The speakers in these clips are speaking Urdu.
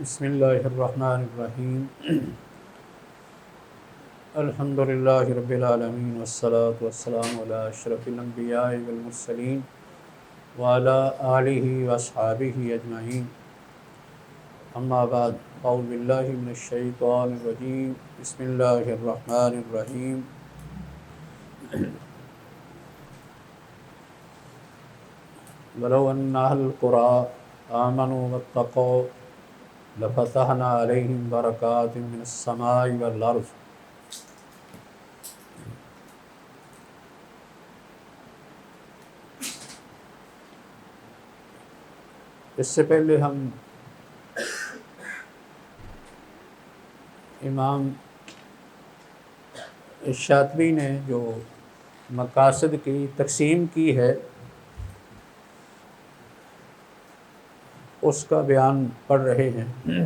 بسم اللہ الرحمن الرحیم الحمد للہ رب العالمین والصلاة والسلام علی اشرف الانبیاء والمرسلین وعلی آلہ واصحابہ اجمعین اما بعد اعوذ باللہ من الشیطان الرجیم بسم اللہ الرحمن الرحیم ولو ان اہل القری آمنوا واتقوا لفتحنا علیہم برکات من السماء والارض۔ اس سے پہلے ہم امام شاطبی نے جو مقاصد کی تقسیم کی ہے اس کا بیان پڑھ رہے ہیں۔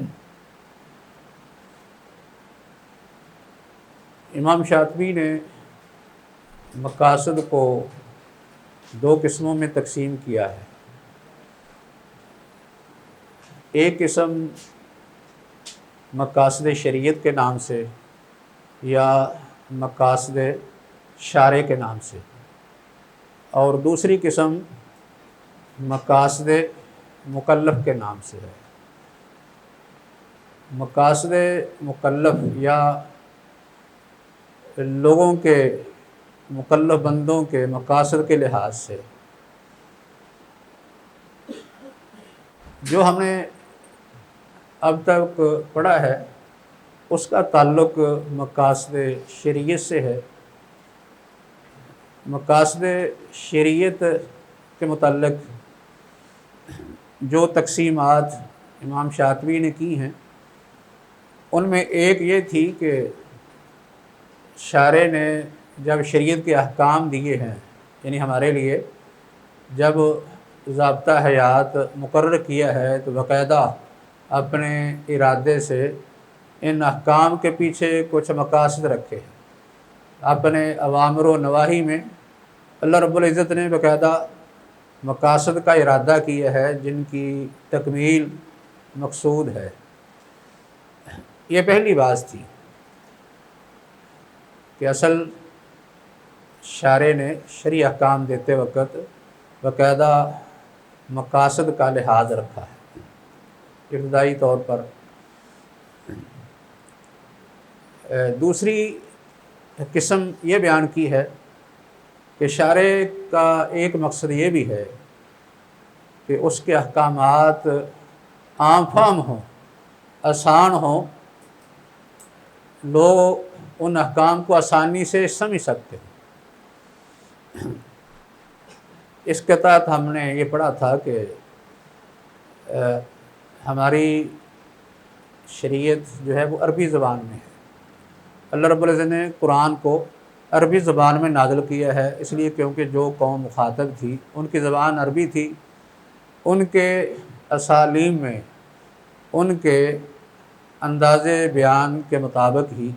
امام شاطبی نے مقاصد کو دو قسموں میں تقسیم کیا ہے۔ ایک قسم مقاصد شریعت کے نام سے یا مقاصد شارع کے نام سے، اور دوسری قسم مقاصد مکلف کے نام سے ہے۔ مقاصد مکلف یا لوگوں کے مکلف بندوں کے مقاصد کے لحاظ سے جو ہم نے اب تک پڑھا ہے اس کا تعلق مقاصد شریعت سے ہے۔ مقاصد شریعت کے متعلق جو تقسیمات امام شاطبی نے کی ہیں ان میں ایک یہ تھی کہ شارع نے جب شریعت کے احکام دیے ہیں، یعنی ہمارے لیے جب ضابطہ حیات مقرر کیا ہے تو باقاعدہ اپنے ارادے سے ان احکام کے پیچھے کچھ مقاصد رکھے ہیں۔ اپنے اوامر و نواہی میں اللہ رب العزت نے باقاعدہ مقاصد کا ارادہ کیا ہے جن کی تکمیل مقصود ہے۔ یہ پہلی بات تھی کہ اصل شارع نے شرعی احکام دیتے وقت باقاعدہ مقاصد کا لحاظ رکھا ہے۔ ابتدائی طور پر دوسری قسم یہ بیان کی ہے کہ شارع کا ایک مقصد یہ بھی ہے کہ اس کے احکامات عام فہم ہوں، آسان ہوں، لوگ ان احکام کو آسانی سے سمجھ سکتے ہیں۔ اس کے تحت ہم نے یہ پڑھا تھا کہ ہماری شریعت جو ہے وہ عربی زبان میں ہے۔ اللہ رب العزت نے قرآن کو عربی زبان میں نازل کیا ہے، اس لیے کیونکہ جو قوم مخاطب تھی ان کی زبان عربی تھی، ان کے اسالیم میں ان کے انداز بیان کے مطابق ہی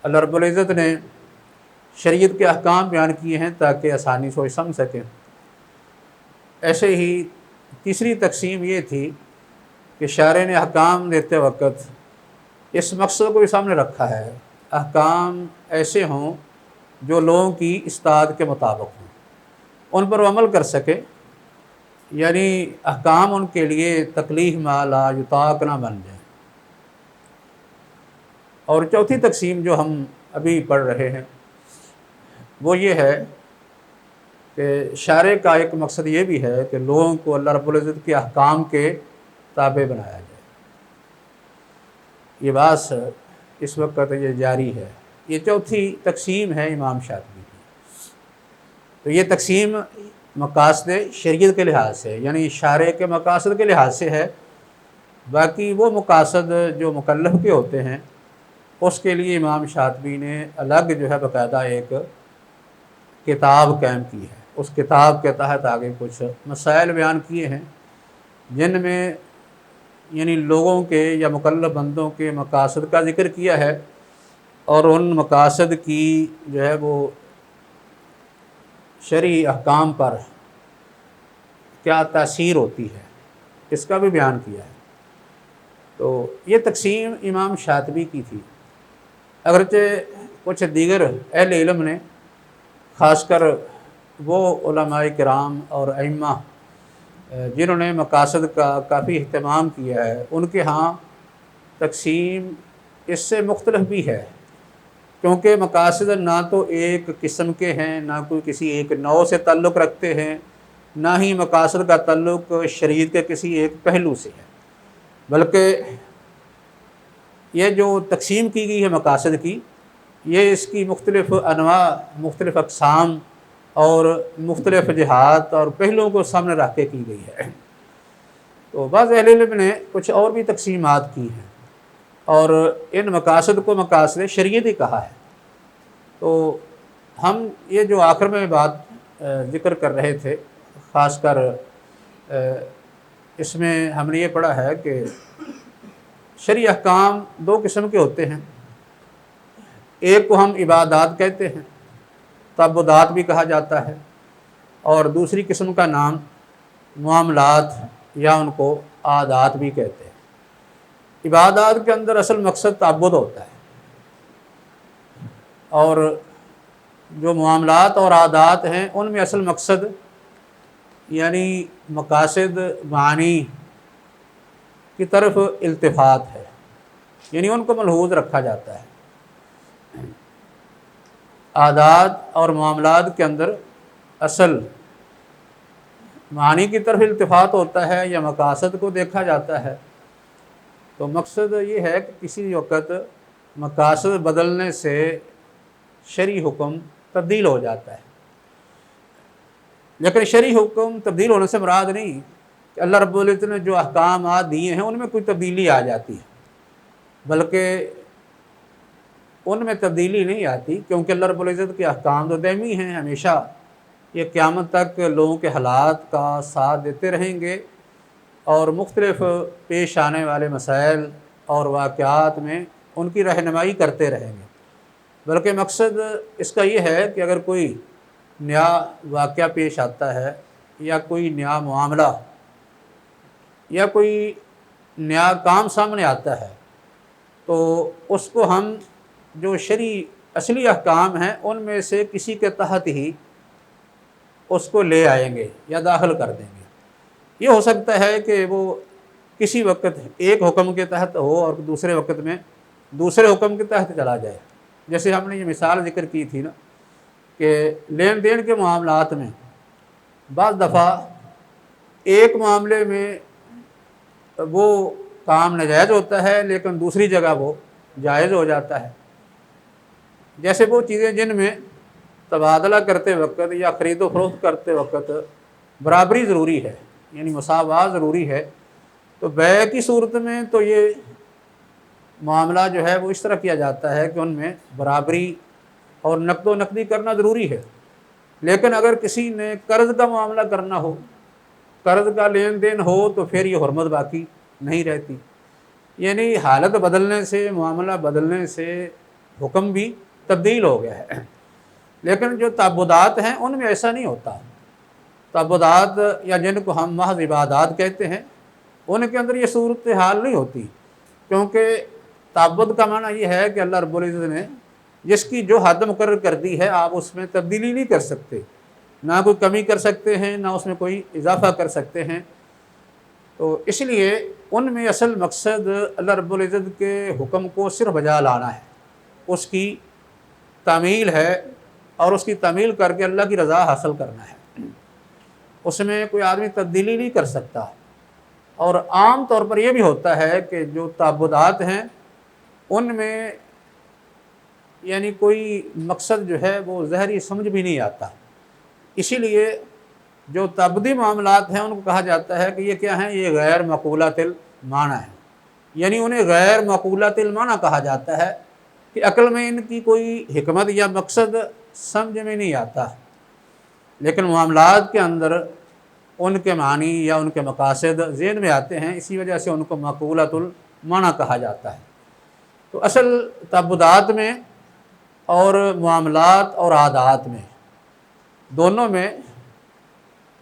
اللہ رب العزت نے شریعت کے احکام بیان کیے ہیں تاکہ آسانی سے سمجھ سکیں۔ ایسے ہی تیسری تقسیم یہ تھی کہ شارع نے احکام دیتے وقت اس مقصد کو بھی سامنے رکھا ہے، احکام ایسے ہوں جو لوگوں کی استطاعت کے مطابق ہوں، ان پر وہ عمل کر سکے، یعنی احکام ان کے لیے تکلیف ما لا یطاق نہ بن جائیں۔ اور چوتھی تقسیم جو ہم ابھی پڑھ رہے ہیں وہ یہ ہے کہ شارع کا ایک مقصد یہ بھی ہے کہ لوگوں کو اللہ رب العزت کے احکام کے تابع بنایا جائے۔ یہ بات اس وقت یہ جاری ہے۔ یہ چوتھی تقسیم ہے امام شاطبی کی۔ تو یہ تقسیم مقاصد شریعت کے لحاظ سے، یعنی شارع کے مقاصد کے لحاظ سے ہے۔ باقی وہ مقاصد جو مکلف کے ہوتے ہیں اس کے لیے امام شاطبی نے الگ جو ہے باقاعدہ ایک کتاب قائم کی ہے۔ اس کتاب کے تحت آگے کچھ مسائل بیان کیے ہیں جن میں یعنی لوگوں کے یا مکلف بندوں کے مقاصد کا ذکر کیا ہے، اور ان مقاصد کی جو ہے وہ شرعی احکام پر کیا تاثیر ہوتی ہے، اس کا بھی بیان کیا ہے۔ تو یہ تقسیم امام شاطبی کی تھی، اگرچہ کچھ دیگر اہل علم نے، خاص کر وہ علماء کرام اور ائمہ جنہوں نے مقاصد کا کافی اہتمام کیا ہے، ان کے ہاں تقسیم اس سے مختلف بھی ہے، کیونکہ مقاصد نہ تو ایک قسم کے ہیں، نہ کوئی کسی ایک نوع سے تعلق رکھتے ہیں، نہ ہی مقاصد کا تعلق شریعت کے کسی ایک پہلو سے ہے، بلکہ یہ جو تقسیم کی گئی ہے مقاصد کی، یہ اس کی مختلف انواع، مختلف اقسام اور مختلف جہات اور پہلوؤں کو سامنے رکھ کے کی گئی ہے۔ تو بعض اہل علم نے کچھ اور بھی تقسیمات کی ہیں، اور ان مقاصد کو مقاصد شریعت ہی کہا ہے۔ تو ہم یہ جو آخر میں بات ذکر کر رہے تھے، خاص کر اس میں ہم نے یہ پڑھا ہے کہ شرعی احکام دو قسم کے ہوتے ہیں، ایک کو ہم عبادات کہتے ہیں، تعبدات بھی کہا جاتا ہے، اور دوسری قسم کا نام معاملات یا ان کو عادات بھی کہتے ہیں۔ عبادات کے اندر اصل مقصد تعبد ہوتا ہے، اور جو معاملات اور عادات ہیں ان میں اصل مقصد یعنی مقاصد معانی کی طرف التفات ہے، یعنی ان کو ملحوظ رکھا جاتا ہے۔ عادات اور معاملات کے اندر اصل معانی کی طرف التفات ہوتا ہے یا مقاصد کو دیکھا جاتا ہے۔ تو مقصد یہ ہے کہ کسی وقت مقاصد بدلنے سے شرعی حکم تبدیل ہو جاتا ہے، لیکن شرعی حکم تبدیل ہونے سے مراد نہیں کہ اللہ رب العزت نے جو احکامات دیے ہیں ان میں کوئی تبدیلی آ جاتی ہے، بلکہ ان میں تبدیلی نہیں آتی، کیونکہ اللہ رب العزت کے احکام تو دائمی ہیں، ہمیشہ یہ قیامت تک لوگوں کے حالات کا ساتھ دیتے رہیں گے، اور مختلف پیش آنے والے مسائل اور واقعات میں ان کی رہنمائی کرتے رہیں گے۔ بلکہ مقصد اس کا یہ ہے کہ اگر کوئی نیا واقعہ پیش آتا ہے یا کوئی نیا معاملہ یا کوئی نیا کام سامنے آتا ہے، تو اس کو ہم جو شرعی اصلی احکام ہیں ان میں سے کسی کے تحت ہی اس کو لے آئیں گے یا داخل کر دیں گے۔ یہ ہو سکتا ہے کہ وہ کسی وقت ایک حکم کے تحت ہو اور دوسرے وقت میں دوسرے حکم کے تحت چلا جائے، جیسے ہم نے یہ مثال ذکر کی تھی نا کہ لین دین کے معاملات میں بعض دفعہ ایک معاملے میں وہ کام ناجائز ہوتا ہے لیکن دوسری جگہ وہ جائز ہو جاتا ہے، جیسے وہ چیزیں جن میں تبادلہ کرتے وقت یا خرید و فروخت کرتے وقت برابری ضروری ہے، یعنی مساوات ضروری ہے، تو بیع کی صورت میں تو یہ معاملہ جو ہے وہ اس طرح کیا جاتا ہے کہ ان میں برابری اور نقد و نقدی کرنا ضروری ہے۔ لیکن اگر کسی نے قرض کا معاملہ کرنا ہو، قرض کا لین دین ہو، تو پھر یہ حرمت باقی نہیں رہتی، یعنی حالت بدلنے سے، معاملہ بدلنے سے حکم بھی تبدیل ہو گیا ہے۔ لیکن جو تعبدات ہیں ان میں ایسا نہیں ہوتا۔ تعبدات یا جن کو ہم محض عبادات کہتے ہیں، ان کے اندر یہ صورتحال نہیں ہوتی، کیونکہ تعبد کا معنی یہ ہے کہ اللہ رب العزت نے جس کی جو حد مقرر کر دی ہے آپ اس میں تبدیلی نہیں کر سکتے، نہ کوئی کمی کر سکتے ہیں، نہ اس میں کوئی اضافہ کر سکتے ہیں۔ تو اس لیے ان میں اصل مقصد اللہ رب العزت کے حکم کو صرف بجا لانا ہے، اس کی تعمیل ہے، اور اس کی تعمیل کر کے اللہ کی رضا حاصل کرنا ہے، اس میں کوئی آدمی تبدیلی نہیں کر سکتا۔ اور عام طور پر یہ بھی ہوتا ہے کہ جو تعبدات ہیں ان میں یعنی کوئی مقصد جو ہے وہ ظاہری سمجھ بھی نہیں آتا، اسی لیے جو تعبدی معاملات ہیں ان کو کہا جاتا ہے کہ یہ کیا ہیں، یہ غیر معقولۃ المعنی ہیں، یعنی انہیں غیر معقولۃ المعنی کہا جاتا ہے کہ عقل میں ان کی کوئی حکمت یا مقصد سمجھ میں نہیں آتا، لیکن معاملات کے اندر ان کے معنی یا ان کے مقاصد ذہن میں آتے ہیں، اسی وجہ سے ان کو معقولۃ المعنی کہا جاتا ہے۔ تو اصل تعبدات میں اور معاملات اور عادات میں دونوں میں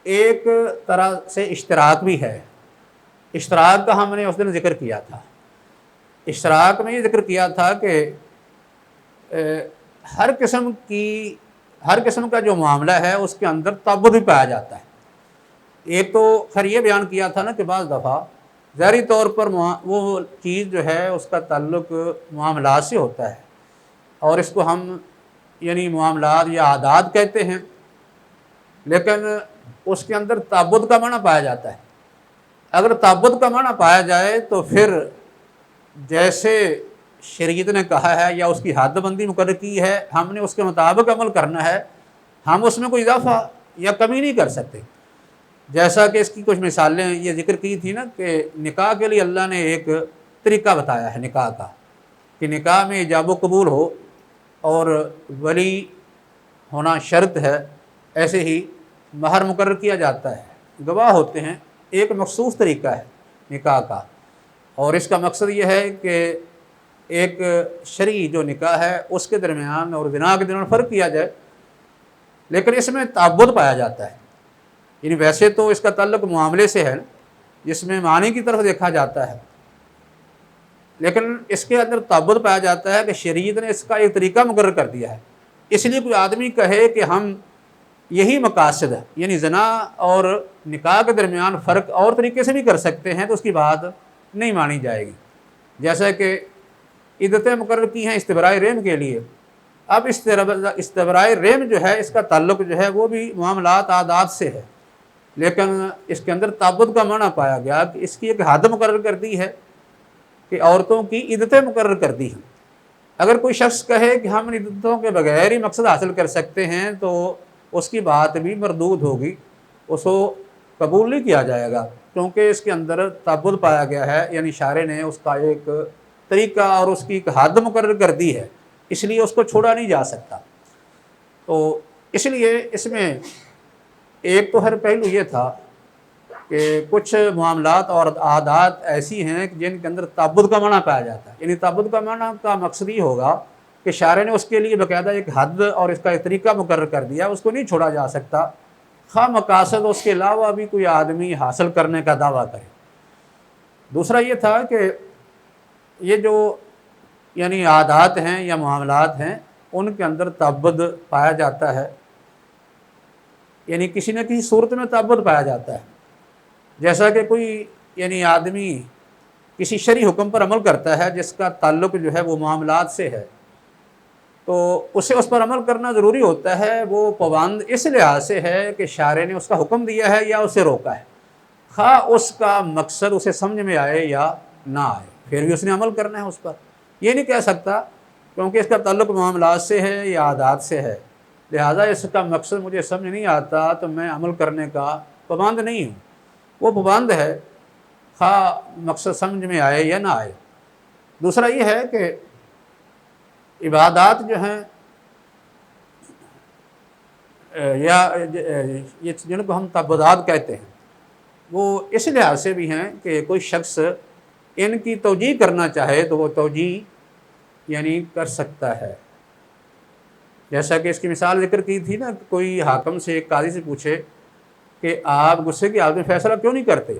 ایک طرح سے اشتراک بھی ہے، اشتراک کا ہم نے اس دن ذکر کیا تھا۔ اشتراک میں یہ ذکر کیا تھا کہ ہر قسم کا جو معاملہ ہے اس کے اندر تعبد بھی پایا جاتا ہے۔ ایک تو خیر یہ بیان کیا تھا نا کہ بعض دفعہ ظاہری طور پر وہ چیز جو ہے اس کا تعلق معاملات سے ہوتا ہے، اور اس کو ہم یعنی معاملات یا عادات کہتے ہیں، لیکن اس کے اندر تعبد کا معنی پایا جاتا ہے۔ اگر تعبد کا معنی پایا جائے تو پھر جیسے شریعت نے کہا ہے یا اس کی حد بندی مقرر کی ہے، ہم نے اس کے مطابق عمل کرنا ہے، ہم اس میں کوئی اضافہ یا کمی نہیں کر سکتے۔ جیسا کہ اس کی کچھ مثالیں یہ ذکر کی تھی نا کہ نکاح کے لیے اللہ نے ایک طریقہ بتایا ہے نکاح کا، کہ نکاح میں ایجاب و قبول ہو اور ولی ہونا شرط ہے، ایسے ہی مہر مقرر کیا جاتا ہے، گواہ ہوتے ہیں، ایک مخصوص طریقہ ہے نکاح کا، اور اس کا مقصد یہ ہے کہ ایک شرعی جو نکاح ہے اس کے درمیان اور زنا کے درمیان فرق کیا جائے، لیکن اس میں تعبد پایا جاتا ہے۔ یعنی ویسے تو اس کا تعلق معاملے سے ہے جس میں معنی کی طرف دیکھا جاتا ہے، لیکن اس کے اندر تعبد پایا جاتا ہے کہ شریعت نے اس کا ایک طریقہ مقرر کر دیا ہے۔ اس لیے کوئی آدمی کہے کہ ہم یہی مقاصد ہے، یعنی زنا اور نکاح کے درمیان فرق اور طریقے سے بھی کر سکتے ہیں، تو اس کی بات نہیں مانی جائے گی۔ جیسا کہ عدتیں مقرر کی ہیں استبراء رحم کے لیے، اب استبراء رحم جو ہے اس کا تعلق جو ہے وہ بھی معاملات عادات سے ہے، لیکن اس کے اندر تعبد کا معنی پایا گیا کہ اس کی ایک حد مقرر کر دی ہے کہ عورتوں کی عدتیں مقرر کر دی ہیں۔ اگر کوئی شخص کہے کہ ہم عدتوں کے بغیر ہی مقصد حاصل کر سکتے ہیں تو اس کی بات بھی مردود ہوگی، اس کو قبول نہیں کیا جائے گا، کیونکہ اس کے اندر تعبد پایا گیا ہے، یعنی شارع نے اس کا ایک طریقہ اور اس کی ایک حد مقرر کر دی ہے، اس لیے اس کو چھوڑا نہیں جا سکتا۔ تو اس لیے اس میں ایک تو ہر پہلو یہ تھا کہ کچھ معاملات اور عادات ایسی ہیں کہ جن کے اندر تعبد کا معنی پایا جاتا ہے، یعنی تعبد کا معنی کا مقصد یہ ہوگا کہ شارع نے اس کے لیے باقاعدہ ایک حد اور اس کا ایک طریقہ مقرر کر دیا، اس کو نہیں چھوڑا جا سکتا، خواہ مقاصد اس کے علاوہ بھی کوئی آدمی حاصل کرنے کا دعویٰ کرے۔ دوسرا یہ تھا کہ یہ جو یعنی عادات ہیں یا معاملات ہیں ان کے اندر تعبد پایا جاتا ہے، یعنی کسی نہ کسی صورت میں تعبد پایا جاتا ہے۔ جیسا کہ کوئی یعنی آدمی کسی شرعی حکم پر عمل کرتا ہے جس کا تعلق جو ہے وہ معاملات سے ہے، تو اسے اس پر عمل کرنا ضروری ہوتا ہے۔ وہ پابند اس لحاظ سے ہے کہ شارع نے اس کا حکم دیا ہے یا اسے روکا ہے، خواہ اس کا مقصد اسے سمجھ میں آئے یا نہ آئے، پھر بھی اس نے عمل کرنا ہے اس پر۔ یہ نہیں کہہ سکتا کیونکہ اس کا تعلق معاملات سے ہے یا عادات سے ہے، لہٰذا اس کا مقصد مجھے سمجھ نہیں آتا تو میں عمل کرنے کا پابند نہیں ہوں۔ وہ پابند ہے خواہ مقصد سمجھ میں آئے یا نہ آئے۔ دوسرا یہ ہے کہ عبادات جو ہیں یا جن کو ہم تعبدات کہتے ہیں، وہ اس لحاظ سے بھی ہیں کہ کوئی شخص ان کی توجیہ کرنا چاہے تو وہ توجیہ یعنی کر سکتا ہے۔ جیسا کہ اس کی مثال ذکر کی تھی نا، کوئی حاکم سے ایک قاضی سے پوچھے کہ آپ غصے کی حالت میں فیصلہ کیوں نہیں کرتے،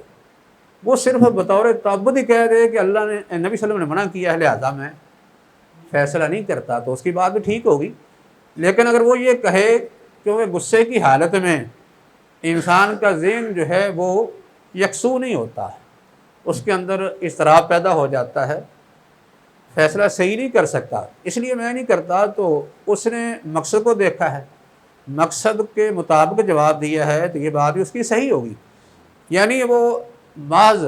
وہ صرف بطور تعبد ہی کہہ دے کہ اللہ نے نبی صلی اللہ علیہ وسلم نے منع کیا ہے لہذا میں فیصلہ نہیں کرتا، تو اس کی بات بھی ٹھیک ہوگی۔ لیکن اگر وہ یہ کہے کہ غصے کی حالت میں انسان کا ذہن جو ہے وہ یکسو نہیں ہوتا، اس کے اندر اضطراب پیدا ہو جاتا ہے، فیصلہ صحیح نہیں کر سکتا، اس لیے میں نہیں کرتا، تو اس نے مقصد کو دیکھا ہے، مقصد کے مطابق جواب دیا ہے، تو یہ بات بھی اس کی صحیح ہوگی۔ یعنی وہ بعض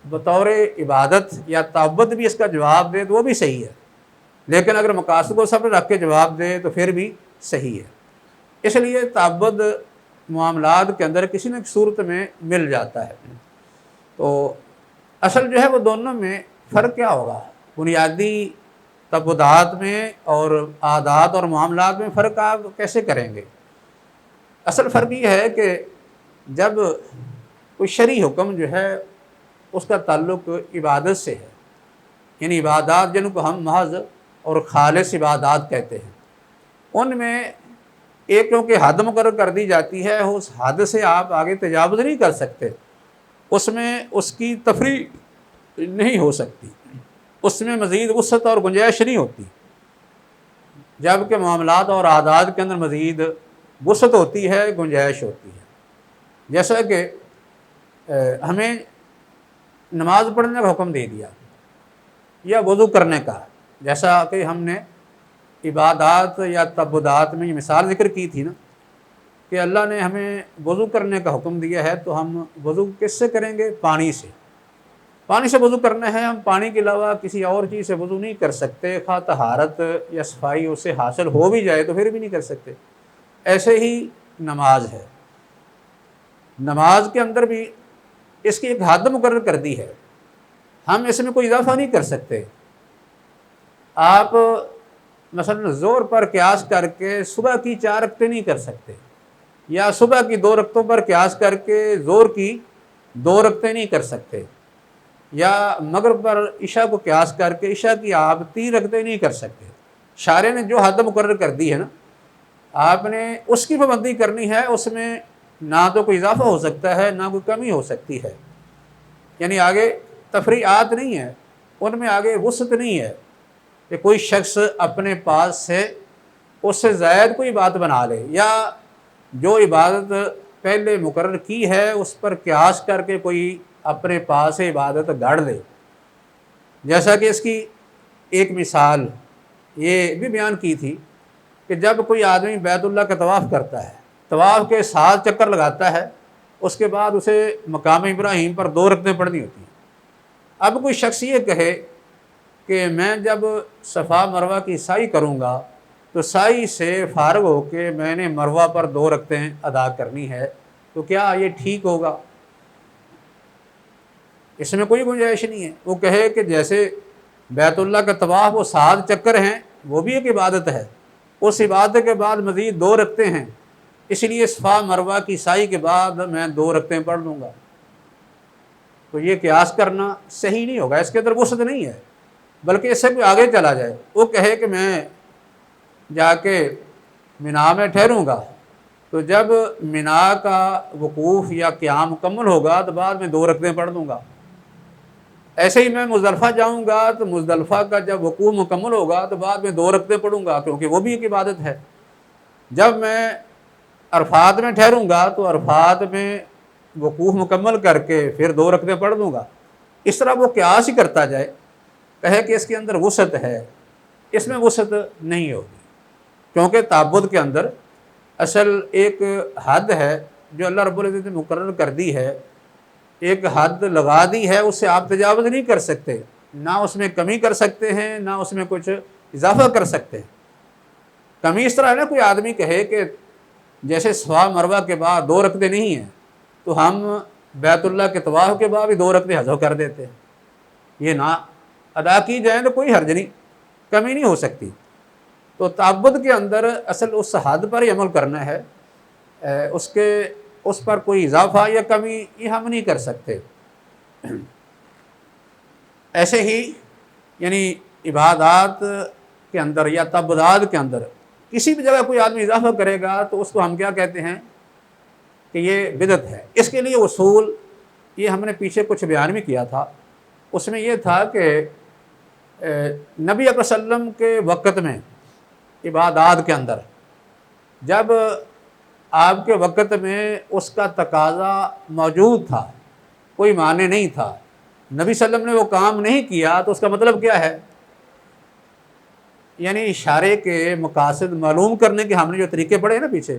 بطور عبادت یا تعبد بھی اس کا جواب دے تو وہ بھی صحیح ہے، لیکن اگر مقاصد کو سب رکھ کے جواب دے تو پھر بھی صحیح ہے۔ اس لیے تعبد معاملات کے اندر کسی نہ کسی صورت میں مل جاتا ہے۔ تو اصل جو ہے وہ دونوں میں فرق کیا ہوگا؟ بنیادی تعبدات میں اور عادات اور معاملات میں فرق آپ کیسے کریں گے؟ اصل فرق یہ ہے کہ جب کوئی شرعی حکم جو ہے اس کا تعلق عبادت سے ہے، یعنی عبادات جن کو ہم محض اور خالص عبادات کہتے ہیں، ان میں ایک کیونکہ حد مقرر کر دی جاتی ہے، اس حد سے آپ آگے تجاوز نہیں کر سکتے، اس میں اس کی تفریح نہیں ہو سکتی، اس میں مزید وسعت اور گنجائش نہیں ہوتی، جبکہ معاملات اور عادات کے اندر مزید وسعت ہوتی ہے، گنجائش ہوتی ہے۔ جیسا کہ ہمیں نماز پڑھنے کا حکم دے دیا یا وضو کرنے کا، جیسا کہ ہم نے عبادات یا تعبدات میں یہ مثال ذکر کی تھی نا کہ اللہ نے ہمیں وضو کرنے کا حکم دیا ہے، تو ہم وضو کس سے کریں گے؟ پانی سے۔ پانی سے وضو کرنا ہے، ہم پانی کے علاوہ کسی اور چیز سے وضو نہیں کر سکتے، خواہ طہارت یا صفائی اس سے حاصل ہو بھی جائے تو پھر بھی نہیں کر سکتے۔ ایسے ہی نماز ہے، نماز کے اندر بھی اس کی ایک حد مقرر کر دی ہے، ہم اس میں کوئی اضافہ نہیں کر سکتے۔ آپ مثلا زور پر قیاس کر کے صبح کی 4 رکعتیں نہیں کر سکتے، یا صبح کی 2 رکعتوں پر قیاس کر کے زور کی 2 رکعتیں نہیں کر سکتے، یا مغرب پر عشاء کو قیاس کر کے عشاء کی آپ 3 رکعتیں نہیں کر سکتے۔ شارع نے جو حد مقرر کر دی ہے نا، آپ نے اس کی پابندی کرنی ہے، اس میں نہ تو کوئی اضافہ ہو سکتا ہے نہ کوئی کمی ہو سکتی ہے، یعنی آگے تفریعات نہیں ہے، ان میں آگے وسعت نہیں ہے کہ کوئی شخص اپنے پاس سے اس سے زائد کوئی بات بنا لے، یا جو عبادت پہلے مقرر کی ہے اس پر قیاس کر کے کوئی اپنے پاس سے عبادت گاڑ لے۔ جیسا کہ اس کی ایک مثال یہ بھی بیان کی تھی کہ جب کوئی آدمی بیت اللہ کا طواف کرتا ہے، طواف کے 7 چکر لگاتا ہے، اس کے بعد اسے مقام ابراہیم پر 2 رکعتیں پڑھنی ہوتی ہیں۔ اب کوئی شخص یہ کہے کہ میں جب صفا مروہ کی سعی کروں گا تو سعی سے فارغ ہو کے میں نے مروہ پر 2 رکعتیں ادا کرنی ہے، تو کیا یہ ٹھیک ہوگا؟ اس میں کوئی گنجائش نہیں ہے۔ وہ کہے کہ جیسے بیت اللہ کا طواف وہ 7 چکر ہیں، وہ بھی ایک عبادت ہے، اس عبادت کے بعد مزید 2 رکعتیں ہیں، اس لیے صفا مروہ کی سعی کے بعد میں 2 رکعتیں پڑھ لوں گا، تو یہ قیاس کرنا صحیح نہیں ہوگا، اس کے اندر وسعت نہیں ہے۔ بلکہ اس سے بھی آگے چلا جائے، وہ کہے کہ میں جا کے مینا میں ٹھہروں گا، تو جب مینا کا وقوف یا قیام مکمل ہوگا تو بعد میں 2 رکعتیں پڑھ دوں گا۔ ایسے ہی میں مزدلفہ جاؤں گا تو مزدلفہ کا جب وقوف مکمل ہوگا تو بعد میں 2 رکعتیں پڑھوں گا، کیونکہ وہ بھی ایک عبادت ہے۔ جب میں عرفات میں ٹھہروں گا تو عرفات میں وقوف مکمل کر کے پھر 2 رکعتیں پڑھ دوں گا۔ اس طرح وہ قیاس ہی کرتا جائے، کہے کہ اس کے اندر وسعت ہے، اس میں وسعت نہیں ہوگی، کیونکہ تعبد کے اندر اصل ایک حد ہے جو اللہ رب العزت نے مقرر کر دی ہے، ایک حد لگا دی ہے، اس سے آپ تجاوز نہیں کر سکتے، نہ اس میں کمی کر سکتے ہیں نہ اس میں کچھ اضافہ کر سکتے ہیں۔ کمی اس طرح ہے نا، کوئی آدمی کہے کہ جیسے صفا مروہ کے بعد 2 رکعتیں نہیں ہیں تو ہم بیت اللہ کے طواف کے بعد بھی 2 رکعتیں حذف کر دیتے ہیں، یہ نہ ادا کی جائیں تو کوئی حرج نہیں، کمی نہیں ہو سکتی۔ تو تعبد کے اندر اصل اس حد پر ہی عمل کرنا ہے، اس پر کوئی اضافہ یا کمی یہ ہم نہیں کر سکتے۔ ایسے ہی یعنی عبادات کے اندر یا تعبدات کے اندر کسی بھی جگہ کوئی آدمی اضافہ کرے گا تو اس کو ہم کیا کہتے ہیں کہ یہ بدعت ہے۔ اس کے لیے اصول یہ ہم نے پیچھے کچھ بیان بھی کیا تھا، اس میں یہ تھا کہ نبی اکرم صلی اللہ علیہ وسلم کے وقت میں عبادات کے اندر جب آپ کے وقت میں اس کا تقاضا موجود تھا، کوئی معنی نہیں تھا، نبی صلی اللہ علیہ وسلم نے وہ کام نہیں کیا، تو اس کا مطلب کیا ہے؟ یعنی اشارے کے مقاصد معلوم کرنے کے ہم نے جو طریقے پڑھے ہیں نا پیچھے،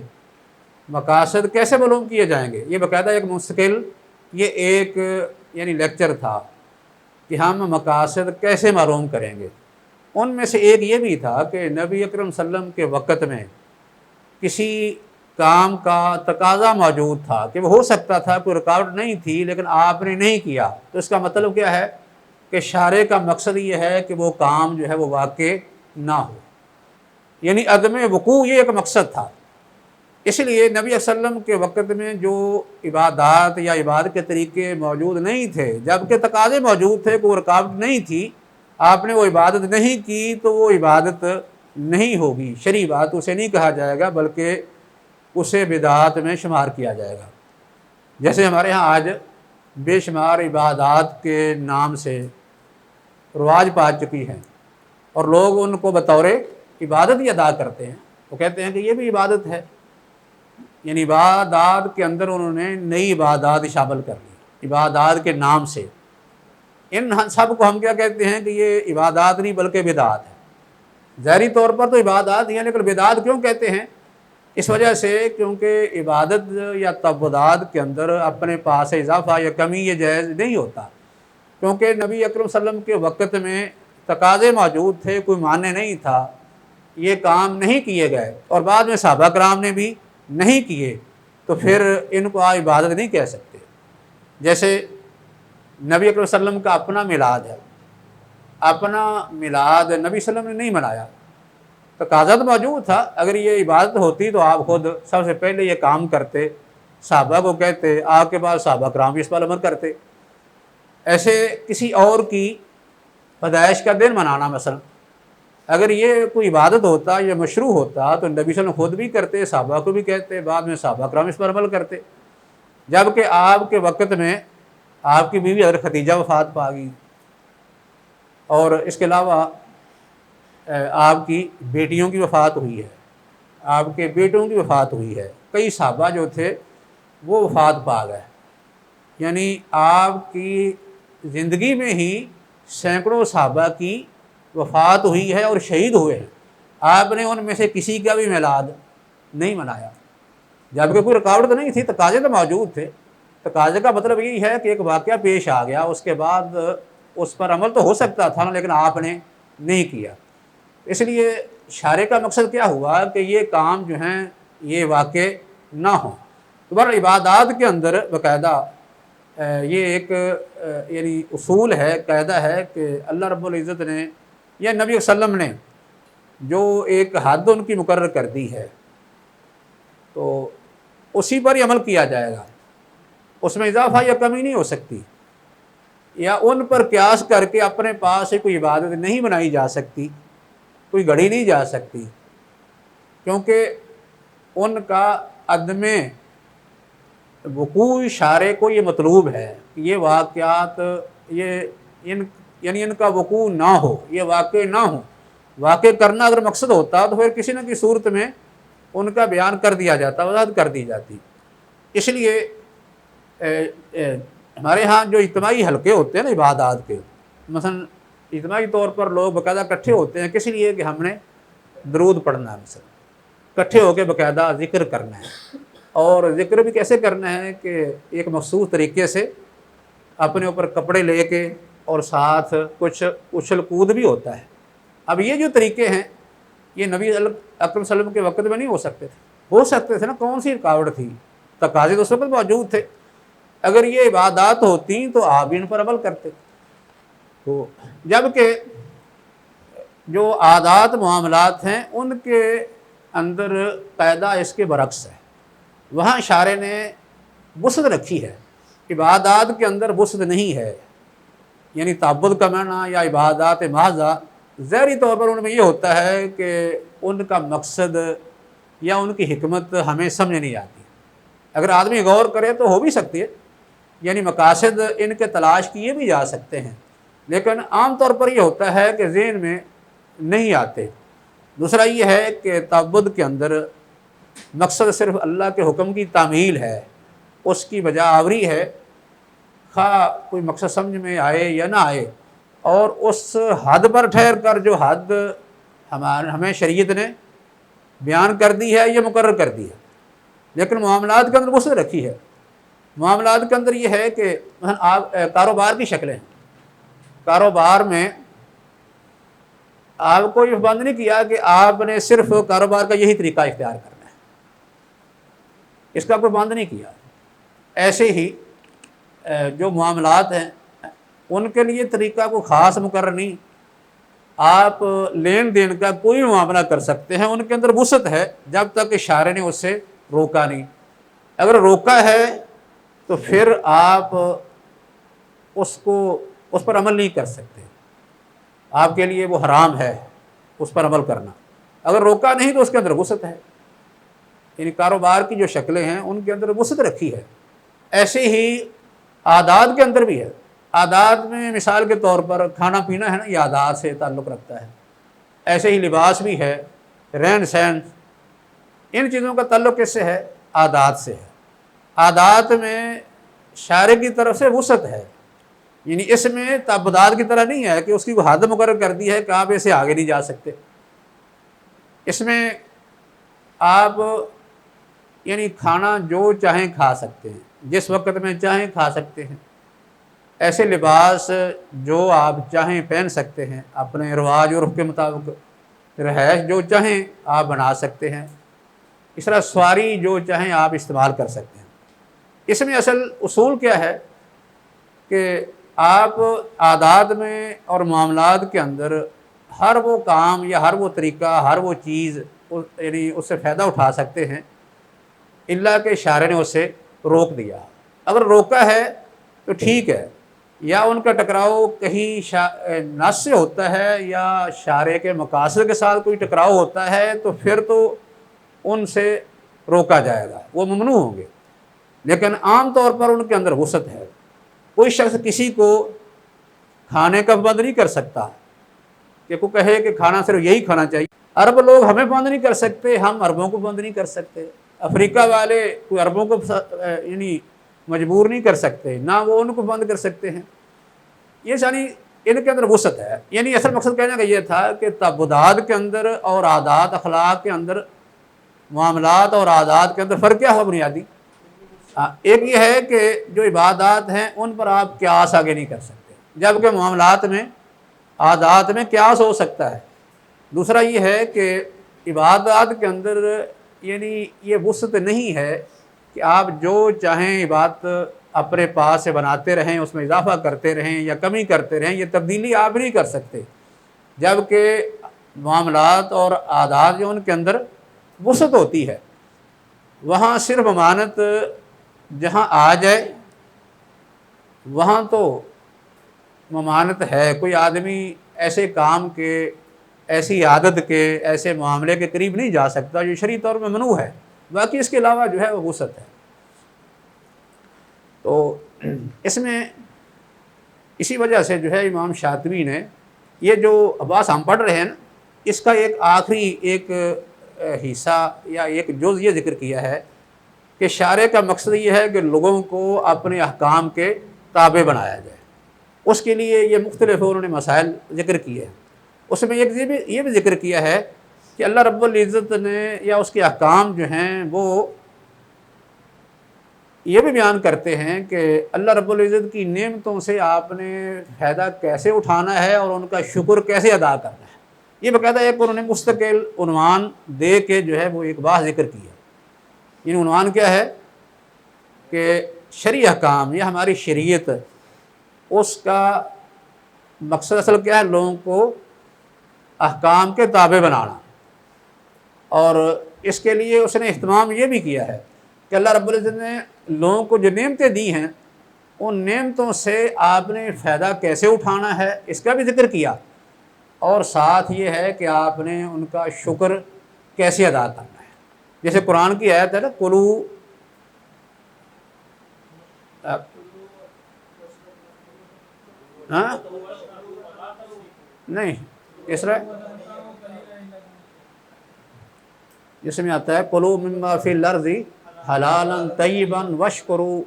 مقاصد کیسے معلوم کیے جائیں گے، یہ باقاعدہ ایک مستقل یہ ایک یعنی لیکچر تھا کہ ہم مقاصد کیسے معلوم کریں گے۔ ان میں سے ایک یہ بھی تھا کہ نبی اکرم صلی اللہ علیہ وسلم کے وقت میں کسی کام کا تقاضا موجود تھا کہ وہ ہو سکتا تھا، کوئی رکاوٹ نہیں تھی، لیکن آپ نے نہیں کیا، تو اس کا مطلب کیا ہے کہ شارع کا مقصد یہ ہے کہ وہ کام جو ہے وہ واقع نہ ہو، یعنی عدم وقوع یہ ایک مقصد تھا۔ اس لیے نبی صلی اللہ علیہ وسلم کے وقت میں جو عبادات یا عبادت کے طریقے موجود نہیں تھے، جبکہ تقاضے موجود تھے، کوئی رکاوٹ نہیں تھی، آپ نے وہ عبادت نہیں کی تو وہ عبادت نہیں ہوگی، شرعی بات اسے نہیں کہا جائے گا، بلکہ اسے بدعات میں شمار کیا جائے گا۔ جیسے ہمارے ہاں آج بے شمار عبادات کے نام سے رواج پا چکی ہیں، اور لوگ ان کو بطور عبادت ہی ادا کرتے ہیں۔ وہ کہتے ہیں کہ یہ بھی عبادت ہے، یعنی عبادات کے اندر انہوں نے نئی عبادات شامل کر لی عبادات کے نام سے۔ ان سب کو ہم کیا کہتے ہیں کہ یہ عبادات نہیں بلکہ بدعات ہے۔ ظاہری طور پر تو عبادات ہی ہیں، لیکن بدعات کیوں کہتے ہیں؟ اس وجہ سے کیونکہ عبادت یا تعبدات کے اندر اپنے پاس اضافہ یا کمی یہ جائز نہیں ہوتا، کیونکہ نبی اکرم صلی اللہ علیہ وسلم کے وقت میں تقاضے موجود تھے، کوئی معنی نہیں تھا، یہ کام نہیں کیے گئے، اور بعد میں صحابہ کرام نے بھی نہیں کیے، تو پھر ان کو آپ عبادت نہیں کہہ سکتے۔ جیسے نبی اکرم صلی اللہ علیہ وسلم کا اپنا میلاد ہے، اپنا میلاد نبی صلی اللہ علیہ وسلم نے نہیں منایا، تقاضا تو موجود تھا، اگر یہ عبادت ہوتی تو آپ خود سب سے پہلے یہ کام کرتے، صحابہ کو کہتے، آپ کے بعد صحابہ کرام بھی اس پر عمل کرتے۔ ایسے کسی اور کی پیدائش کا دن منانا مثلا، اگر یہ کوئی عبادت ہوتا یا مشروع ہوتا تو نبی صلی اللہ علیہ وسلم خود بھی کرتے، صحابہ کو بھی کہتے، بعد میں صحابہ کرام اس پر عمل کرتے۔ جبکہ آپ کے وقت میں آپ کی بیوی حضرت خدیجہ وفات پا گئی، اور اس کے علاوہ آپ کی بیٹیوں کی وفات ہوئی ہے، آپ کے بیٹوں کی وفات ہوئی ہے، کئی صحابہ جو تھے وہ وفات پا گئے، یعنی آپ کی زندگی میں ہی سینکڑوں صحابہ کی وفات ہوئی ہے اور شہید ہوئے ہیں، آپ نے ان میں سے کسی کا بھی میلاد نہیں منایا، جبکہ کوئی رکاوٹ تو نہیں تھی، تقاضے تو موجود تھے۔ تقاضے کا مطلب یہی ہے کہ ایک واقعہ پیش آ گیا، اس کے بعد اس پر عمل تو ہو سکتا تھا نا، لیکن آپ نے نہیں کیا۔ اس لیے اشارے کا مقصد کیا ہوا کہ یہ کام جو ہیں یہ واقع نہ ہوں۔ دوبارہ عبادات کے اندر باقاعدہ یہ ایک یعنی اصول ہے، قاعدہ ہے کہ اللہ رب العزت نے یا نبی صلی اللہ علیہ وسلم نے جو ایک حد ان کی مقرر کر دی ہے تو اسی پر ہی عمل کیا جائے گا، اس میں اضافہ یا کمی نہیں ہو سکتی، یا ان پر قیاس کر کے اپنے پاس سے کوئی عبادت نہیں بنائی جا سکتی، کوئی گھڑی نہیں جا سکتی، کیونکہ ان کا عدم وقوع شارع کو یہ مطلوب ہے کہ یہ واقعات یعنی ان کا وقوع نہ ہو، یہ واقع نہ ہو۔ واقع کرنا اگر مقصد ہوتا تو پھر کسی نہ کسی صورت میں ان کا بیان کر دیا جاتا، وضاحت کر دی جاتی۔ اس لیے ہمارے ہاں جو اجتماعی حلقے ہوتے ہیں نا عبادات کے، مثلا اجتماعی طور پر لوگ باقاعدہ اکٹھے ہوتے ہیں کس لیے کہ ہم نے درود پڑھنا ہے، مثلا اکٹھے ہو کے باقاعدہ ذکر کرنا ہے، اور ذکر بھی کیسے کرنا ہے کہ ایک مخصوص طریقے سے اپنے اوپر کپڑے لے کے، اور ساتھ کچھ اچھل کود بھی ہوتا ہے۔ اب یہ جو طریقے ہیں یہ نبی اکرم صلی اللہ علیہ وسلم کے وقت میں نہیں ہو سکتے تھے، ہو سکتے تھے نا، کون سی رکاوٹ تھی؟ تقاضے تو اس وقت موجود تھے، اگر یہ عبادات ہوتی تو آپ بھی ان پر عمل کرتے۔ تو جبکہ جو عادات معاملات ہیں ان کے اندر قاعدہ اس کے برعکس ہے، وہاں شارع نے وسعت رکھی ہے، عبادات کے اندر وسعت نہیں ہے، یعنی تعبد کا معنی یا عبادات محضہ ظاہری طور پر ان میں یہ ہوتا ہے کہ ان کا مقصد یا ان کی حکمت ہمیں سمجھ نہیں آتی، اگر آدمی غور کرے تو ہو بھی سکتی ہے، یعنی مقاصد ان کے تلاش کیے بھی جا سکتے ہیں، لیکن عام طور پر یہ ہوتا ہے کہ ذہن میں نہیں آتے۔ دوسرا یہ ہے کہ تعبد کے اندر مقصد صرف اللہ کے حکم کی تعمیل ہے، اس کی بجا آوری ہے، خواہ کوئی مقصد سمجھ میں آئے یا نہ آئے، اور اس حد پر ٹھہر کر جو حد ہمیں شریعت نے بیان کر دی ہے یا مقرر کر دی ہے۔ لیکن معاملات کے اندر وسعت رکھی ہے، معاملات کے اندر یہ ہے کہ آپ کاروبار کی شکلیں ہیں، کاروبار میں آپ کو یہ بند نہیں کیا کہ آپ نے صرف کاروبار کا یہی طریقہ اختیار کرنا ہے، اس کا کوئی بند نہیں کیا۔ ایسے ہی جو معاملات ہیں ان کے لیے طریقہ کو خاص مقرر نہیں، آپ لین دین کا کوئی معاملہ کر سکتے ہیں، ان کے اندر وسعت ہے جب تک کہ شارع نے اس سے روکا نہیں۔ اگر روکا ہے تو پھر آپ اس پر عمل نہیں کر سکتے، آپ کے لیے وہ حرام ہے اس پر عمل کرنا۔ اگر روکا نہیں تو اس کے اندر وسعت ہے، یعنی کاروبار کی جو شکلیں ہیں ان کے اندر وسعت رکھی ہے۔ ایسے ہی عادات کے اندر بھی ہے. عادات میں مثال کے طور پر کھانا پینا ہے نا، یہ عادات سے تعلق رکھتا ہے. ایسے ہی لباس بھی ہے، رہن سہن، ان چیزوں کا تعلق کس سے ہے؟ عادات سے ہے. عادات میں شارع کی طرف سے وسعت ہے، یعنی اس میں تعبدات کی طرح نہیں ہے کہ اس کی وہ حد مقرر کر دی ہے کہ آپ اسے آگے نہیں جا سکتے. اس میں آپ یعنی کھانا جو چاہیں کھا سکتے ہیں، جس وقت میں چاہیں کھا سکتے ہیں. ایسے لباس جو آپ چاہیں پہن سکتے ہیں، اپنے رواج عرف کے مطابق. رہائش جو چاہیں آپ بنا سکتے ہیں. اس طرح سواری جو چاہیں آپ استعمال کر سکتے ہیں. اس میں اصل اصول کیا ہے کہ آپ عادات میں اور معاملات کے اندر ہر وہ کام یا ہر وہ طریقہ، ہر وہ چیز یعنی اس سے فائدہ اٹھا سکتے ہیں، الا کہ شارع نے اسے روک دیا. اگر روکا ہے تو ٹھیک ہے، یا ان کا ٹکراؤ کہیں نص سے ہوتا ہے یا شارع کے مقاصد کے ساتھ کوئی ٹکراؤ ہوتا ہے تو پھر تو ان سے روکا جائے گا، وہ ممنوع ہوں گے. لیکن عام طور پر ان کے اندر وسعت ہے. کوئی شخص کسی کو کھانے کا پابند نہیں کر سکتا کہ کوئی کہے کہ کھانا صرف یہی کھانا چاہیے. عرب لوگ ہمیں پابند نہیں کر سکتے، ہم عربوں کو پابند نہیں کر سکتے. افریقہ والے کوئی عربوں کو یعنی مجبور نہیں کر سکتے، نہ وہ ان کو پابند کر سکتے ہیں. یہ یعنی ان کے اندر وسعت ہے. یعنی اصل مقصد کہنے کا یہ تھا کہ تعبدات کے اندر اور عادات اخلاق کے اندر، معاملات اور عادات کے اندر فرق کیا ہے بنیادی؟ ایک یہ ہے کہ جو عبادات ہیں ان پر آپ قیاس آگے نہیں کر سکتے، جبکہ معاملات میں، عادات میں قیاس ہو سکتا ہے. دوسرا یہ ہے کہ عبادات کے اندر یعنی یہ وسعت نہیں ہے کہ آپ جو چاہیں عبادت اپنے پاس سے بناتے رہیں، اس میں اضافہ کرتے رہیں یا کمی کرتے رہیں، یہ تبدیلی آپ نہیں کر سکتے. جبکہ معاملات اور عادات جو ان کے اندر وسعت ہوتی ہے، وہاں صرف امانت جہاں آ جائے وہاں تو ممانت ہے. کوئی آدمی ایسے کام کے، ایسی عادت کے، ایسے معاملے کے قریب نہیں جا سکتا جو شرعی طور میں ممنوع ہے. باقی اس کے علاوہ جو ہے وہ وسعت ہے. تو اس میں اسی وجہ سے جو ہے امام شاطبی نے یہ جو عباس ہم پڑھ رہے ہیں نا، اس کا ایک آخری ایک حصہ یا ایک جز یہ ذکر کیا ہے کہ شارع کا مقصد یہ ہے کہ لوگوں کو اپنے احکام کے تابع بنایا جائے. اس کے لیے یہ مختلف انہوں نے مسائل ذکر کیے ہیں. اس میں ایک یہ بھی ذکر کیا ہے کہ اللہ رب العزت نے یا اس کے احکام جو ہیں وہ یہ بھی بیان کرتے ہیں کہ اللہ رب العزت کی نعمتوں سے آپ نے فائدہ کیسے اٹھانا ہے اور ان کا شکر کیسے ادا کرنا ہے. یہ باقاعدہ ایک انہوں نے مستقل عنوان دے کے جو ہے وہ ایک بات ذکر کی ہے. یہ عنوان کیا ہے کہ شرعی احکام یا ہماری شریعت، اس کا مقصد اصل کیا ہے؟ لوگوں کو احکام کے تابع بنانا. اور اس کے لیے اس نے اہتمام یہ بھی کیا ہے کہ اللہ رب العزت نے لوگوں کو جو نعمتیں دی ہیں ان نعمتوں سے آپ نے فائدہ کیسے اٹھانا ہے اس کا بھی ذکر کیا، اور ساتھ یہ ہے کہ آپ نے ان کا شکر کیسے ادا کرنا ہے. جیسے قرآن کی آیت ہے نا، کلو نہیں اس طرح جس میں آتا ہے کلوا مما فی الارض حلالا طیبا واشکروا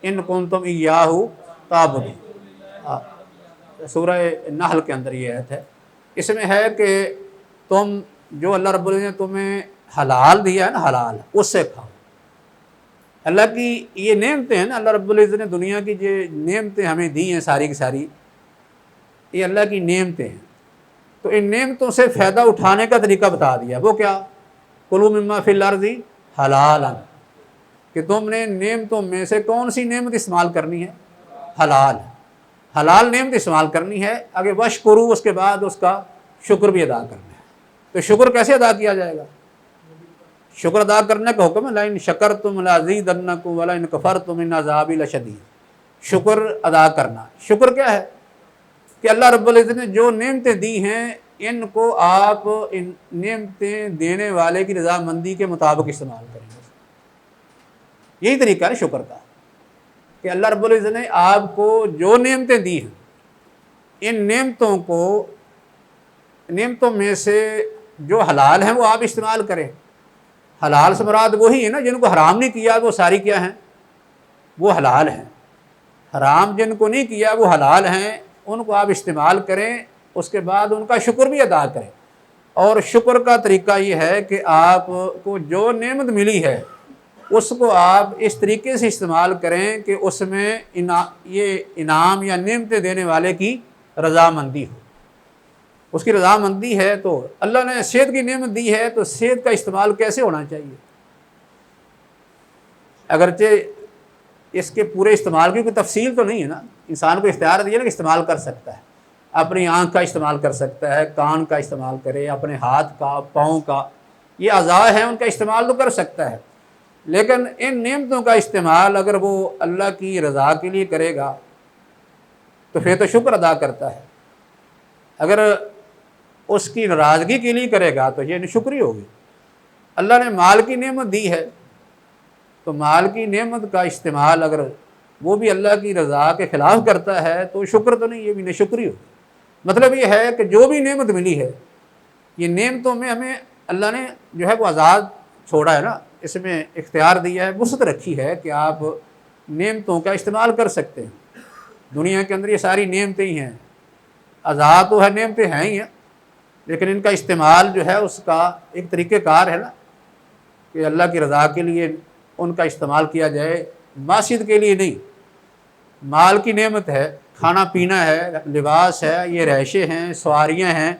ان کنتم ایاہ تعبدون. سورہ نحل کے اندر یہ آیت ہے. اس میں ہے کہ تم جو اللہ رب العزت نے تمہیں حلال دیا ہے نا، حلال اس سے کھاؤ. اللہ کی یہ نعمتیں ہیں نا، اللہ رب العزت نے دنیا کی جو نعمتیں ہمیں دی ہیں ساری کی ساری، یہ اللہ کی نعمتیں ہیں. تو ان نعمتوں سے فائدہ اٹھانے کا طریقہ بتا دیا. وہ کیا؟ کلوا مما فی الارض حلالا، کہ تم نے نعمتوں میں سے کون سی نعمت استعمال کرنی ہے؟ حلال. حلال نعمت استعمال کرنی ہے. آگے واشکروا، اس کے بعد اس کا شکر بھی ادا کرنا ہے. تو شکر کیسے ادا کیا جائے گا؟ شکر ادا کرنے کا حکم ہے لئن شکرتم لازیدنکم ولئن کفرتم ان عذابی لشدید. شکر ادا کرنا. شکر کیا ہے؟ کہ اللہ رب العزت نے جو نعمتیں دی ہیں ان کو آپ ان نعمتیں دینے والے کی رضامندی کے مطابق استعمال کریں گے. یہی طریقہ ہے شکر کا کہ اللہ رب العزت نے آپ کو جو نعمتیں دی ہیں، ان نعمتوں میں سے جو حلال ہیں وہ آپ استعمال کریں۔ حلال سے مراد وہی ہے نا جن کو حرام نہیں کیا، وہ ساری کیا ہیں؟ وہ حلال ہیں۔ حرام جن کو نہیں کیا وہ حلال ہیں، ان کو آپ استعمال کریں، اس کے بعد ان کا شکر بھی ادا کریں۔ اور شکر کا طریقہ یہ ہے کہ آپ کو جو نعمت ملی ہے اس کو آپ اس طریقے سے استعمال کریں کہ اس میں یہ انعام یا نعمتیں دینے والے کی رضامندی ہو۔ اس کی رضامندی ہے تو اللہ نے صحت کی نعمت دی ہے تو صحت کا استعمال کیسے ہونا چاہیے؟ اگرچہ اس کے پورے استعمال کی کوئی تفصیل تو نہیں ہے نا، انسان کو اختیار دیا نا کہ استعمال کر سکتا ہے، اپنی آنکھ کا استعمال کر سکتا ہے، کان کا استعمال کرے، اپنے ہاتھ کا، پاؤں کا، یہ اعضاء ہیں ان کا استعمال تو کر سکتا ہے، لیکن ان نعمتوں کا استعمال اگر وہ اللہ کی رضا کے لیے کرے گا تو پھر تو شکر ادا کرتا ہے، اگر اس کی ناراضگی کے لیے کرے گا تو یہ ناشکری ہوگی۔ اللہ نے مال کی نعمت دی ہے تو مال کی نعمت کا استعمال اگر وہ بھی اللہ کی رضا کے خلاف کرتا ہے تو شکر تو نہیں، یہ بھی ناشکری ہوگی۔ مطلب یہ ہے کہ جو بھی نعمت ملی ہے، یہ نعمتوں میں ہمیں اللہ نے جو ہے وہ آزاد چھوڑا ہے نا، اس میں اختیار دیا ہے، وسعت رکھی ہے کہ آپ نعمتوں کا استعمال کر سکتے ہیں۔ دنیا کے اندر یہ ساری نعمتیں ہی ہیں، آزاد تو ہے، نعمتیں ہیں ہی ہیں، لیکن ان کا استعمال جو ہے اس کا ایک طریقہ کار ہے نا کہ اللہ کی رضا کے لیے ان کا استعمال کیا جائے، معصیت کے لیے نہیں۔ مال کی نعمت ہے، کھانا پینا ہے، لباس ہے، یہ رہائشیں ہیں، سواریاں ہیں،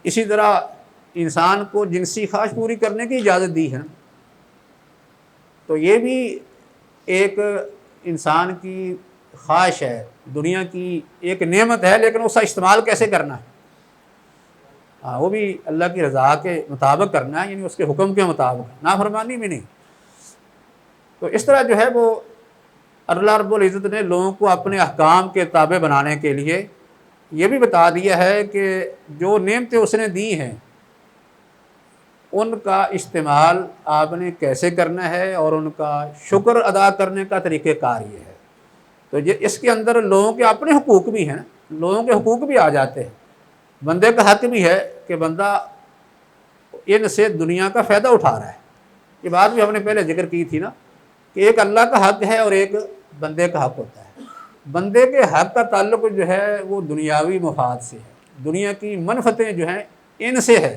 اسی طرح انسان کو جنسی خواہش پوری کرنے کی اجازت دی ہے، تو یہ بھی ایک انسان کی خواہش ہے، دنیا کی ایک نعمت ہے، لیکن اس کا استعمال کیسے کرنا ہے؟ وہ بھی اللہ کی رضا کے مطابق کرنا ہے، یعنی اس کے حکم کے مطابق، نافرمانی میں نہیں۔ تو اس طرح جو ہے وہ اللہ رب العزت نے لوگوں کو اپنے احکام کے تابع بنانے کے لیے یہ بھی بتا دیا ہے کہ جو نعمتیں اس نے دی ہیں ان کا استعمال آپ نے کیسے کرنا ہے اور ان کا شکر ادا کرنے کا طریقہ کار یہ ہے۔ تو اس کے اندر لوگوں کے اپنے حقوق بھی ہیں، لوگوں کے حقوق بھی آ جاتے ہیں۔ بندے کا حق بھی ہے کہ بندہ ان سے دنیا کا فائدہ اٹھا رہا ہے، یہ بات بھی ہم نے پہلے ذکر کی تھی نا کہ ایک اللہ کا حق ہے اور ایک بندے کا حق ہوتا ہے۔ بندے کے حق کا تعلق جو ہے وہ دنیاوی مفاد سے ہے، دنیا کی منفعتیں جو ہیں ان سے ہے۔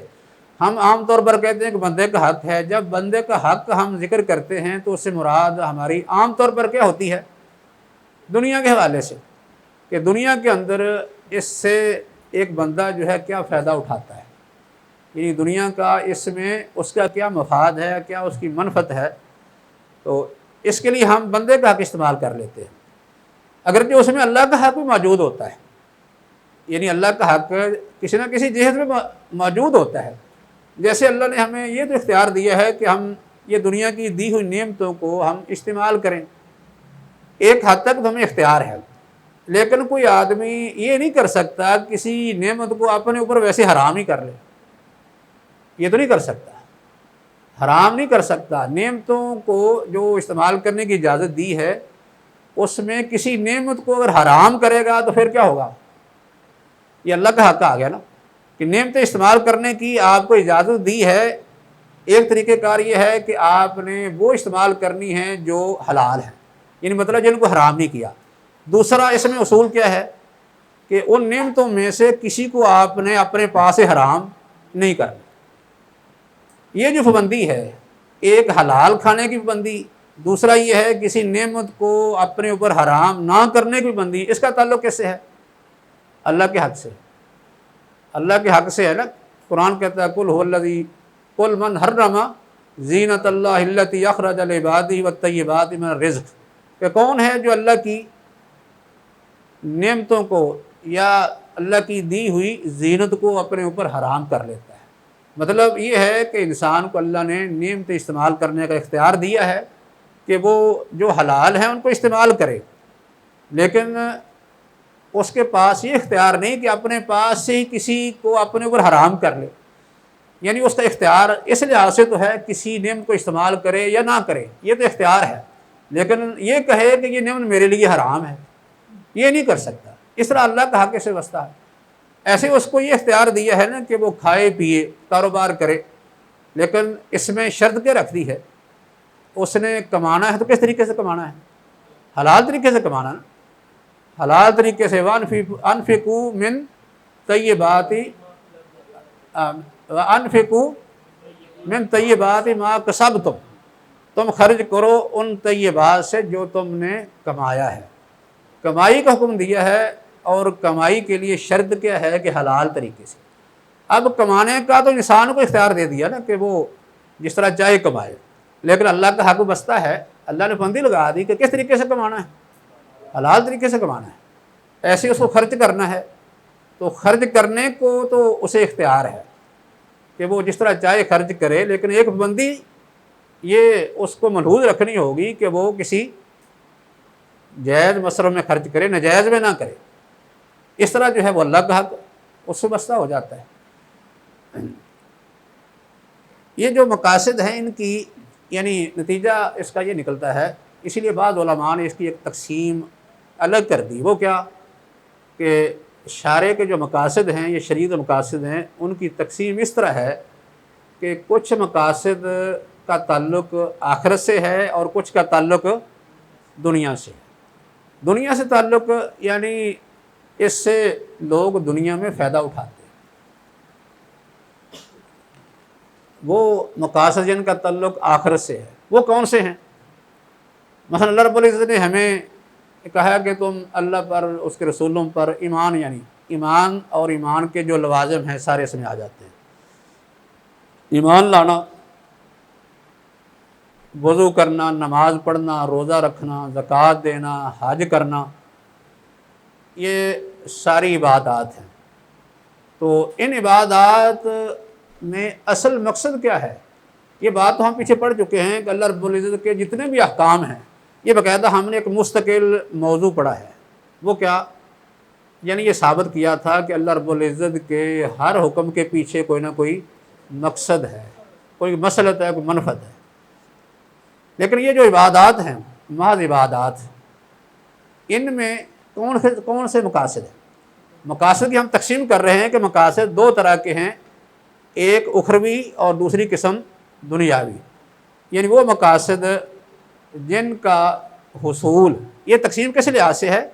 ہم عام طور پر کہتے ہیں کہ بندے کا حق ہے، جب بندے کا حق ہم ذکر کرتے ہیں تو اس سے مراد ہماری عام طور پر کیا ہوتی ہے؟ دنیا کے حوالے سے، کہ دنیا کے اندر اس سے ایک بندہ جو ہے کیا فائدہ اٹھاتا ہے، یعنی دنیا کا اس میں اس کا کیا مفاد ہے، کیا اس کی منفعت ہے، تو اس کے لیے ہم بندے کا حق استعمال کر لیتے ہیں، اگرچہ اس میں اللہ کا حق بھی موجود ہوتا ہے، یعنی اللہ کا حق کسی نہ کسی جہت میں موجود ہوتا ہے۔ جیسے اللہ نے ہمیں یہ تو اختیار دیا ہے کہ ہم یہ دنیا کی دی ہوئی نعمتوں کو ہم استعمال کریں، ایک حد تک تو ہمیں اختیار ہے، لیکن کوئی آدمی یہ نہیں کر سکتا کسی نعمت کو اپنے اوپر ویسے حرام ہی کر لے، یہ تو نہیں کر سکتا، حرام نہیں کر سکتا۔ نعمتوں کو جو استعمال کرنے کی اجازت دی ہے اس میں کسی نعمت کو اگر حرام کرے گا تو پھر کیا ہوگا؟ یہ اللہ کا حق آ گیا نا کہ نعمتیں استعمال کرنے کی آپ کو اجازت دی ہے۔ ایک طریقہ کار یہ ہے کہ آپ نے وہ استعمال کرنی ہے جو حلال ہے، یعنی مطلب جن کو حرام نہیں کیا۔ دوسرا اس میں اصول کیا ہے کہ ان نعمتوں میں سے کسی کو آپ نے اپنے پاس سے حرام نہیں کرنا۔ یہ جو پابندی ہے، ایک حلال کھانے کی پابندی، دوسرا یہ ہے کسی نعمت کو اپنے اوپر حرام نہ کرنے کی پابندی، اس کا تعلق کیسے ہے؟ اللہ کے حق سے، اللہ کے حق سے ہے نا۔ قرآن کہتا ہے قل هو الذی قل من حرم زینۃ اللہ التی اخرج لعبادہ والطیبات من الرزق، کہ کون ہے جو اللہ کی نعمتوں کو یا اللہ کی دی ہوئی زینت کو اپنے اوپر حرام کر لیتا ہے۔ مطلب یہ ہے کہ انسان کو اللہ نے نعمت استعمال کرنے کا اختیار دیا ہے کہ وہ جو حلال ہیں ان کو استعمال کرے، لیکن اس کے پاس یہ اختیار نہیں کہ اپنے پاس سے ہی کسی کو اپنے اوپر حرام کر لے، یعنی اس کا اختیار اس لحاظ سے تو ہے کسی نعمت کو استعمال کرے یا نہ کرے، یہ تو اختیار ہے، لیکن یہ کہے کہ یہ نعمت میرے لیے حرام ہے، یہ نہیں کر سکتا۔ اس طرح اللہ کا حق سے واسطہ ہے۔ ایسے اس کو یہ اختیار دیا ہے نا کہ وہ کھائے پیے کاروبار کرے، لیکن اس میں شرط کیا رکھ دی ہے؟ اس نے کمانا ہے تو کس طریقے سے کمانا ہے؟ حلال طریقے سے کمانا نا، حلال طریقے سے۔ انفقوا من طیبات انفقوا من طیبات ما کسبتم، تم خرچ کرو ان طیبات سے جو تم نے کمایا ہے۔ کمائی کا حکم دیا ہے، اور کمائی کے لیے شرط کیا ہے کہ حلال طریقے سے۔ اب کمانے کا تو انسان کو اختیار دے دیا نا کہ وہ جس طرح چاہے کمائے، لیکن اللہ کا حق بستا ہے، اللہ نے پابندی لگا دی کہ کس طریقے سے کمانا ہے، حلال طریقے سے کمانا ہے۔ ایسے اس کو خرچ کرنا ہے، تو خرچ کرنے کو تو اسے اختیار ہے کہ وہ جس طرح چاہے خرچ کرے، لیکن ایک پابندی یہ اس کو ملحوظ رکھنی ہوگی کہ وہ کسی جائز مصرف میں خرچ کرے، ناجائز میں نہ کرے۔ اس طرح جو ہے وہ اللہ کا حق اس سے بستہ ہو جاتا ہے۔ یہ جو مقاصد ہیں ان کی یعنی نتیجہ اس کا یہ نکلتا ہے، اسی لیے بعض علماء نے اس کی ایک تقسیم الگ کر دی۔ وہ کیا کہ شارع کے جو مقاصد ہیں، یہ شریعت مقاصد ہیں، ان کی تقسیم اس طرح ہے کہ کچھ مقاصد کا تعلق آخرت سے ہے اور کچھ کا تعلق دنیا سے۔ دنیا سے تعلق یعنی اس سے لوگ دنیا میں فائدہ اٹھاتے ہیں۔ وہ مقاصد جن کا تعلق آخرت سے ہے، وہ کون سے ہیں؟ مثلا اللہ رب العزت نے ہمیں کہا کہ تم اللہ پر، اس کے رسولوں پر ایمان، یعنی ایمان اور ایمان کے جو لوازم ہیں سارے اس میں آ جاتے ہیں۔ ایمان لانا، وضو کرنا، نماز پڑھنا، روزہ رکھنا، زکوٰۃ دینا، حج کرنا، یہ ساری عبادات ہیں۔ تو ان عبادات میں اصل مقصد کیا ہے؟ یہ بات تو ہم پیچھے پڑھ چکے ہیں کہ اللہ رب العزت کے جتنے بھی احکام ہیں، یہ باقاعدہ ہم نے ایک مستقل موضوع پڑھا ہے۔ وہ کیا؟ یعنی یہ ثابت کیا تھا کہ اللہ رب العزت کے ہر حکم کے پیچھے کوئی نہ کوئی مقصد ہے، کوئی مصلحت ہے، کوئی منفعت ہے۔ لیکن یہ جو عبادات ہیں، محض عبادات، ان میں کون سے مقاصد ہیں؟ مقاصد کی ہم تقسیم کر رہے ہیں کہ مقاصد دو طرح کے ہیں، ایک اخروی اور دوسری قسم دنیاوی۔ یعنی وہ مقاصد جن کا حصول، یہ تقسیم کس لحاظ سے ہے؟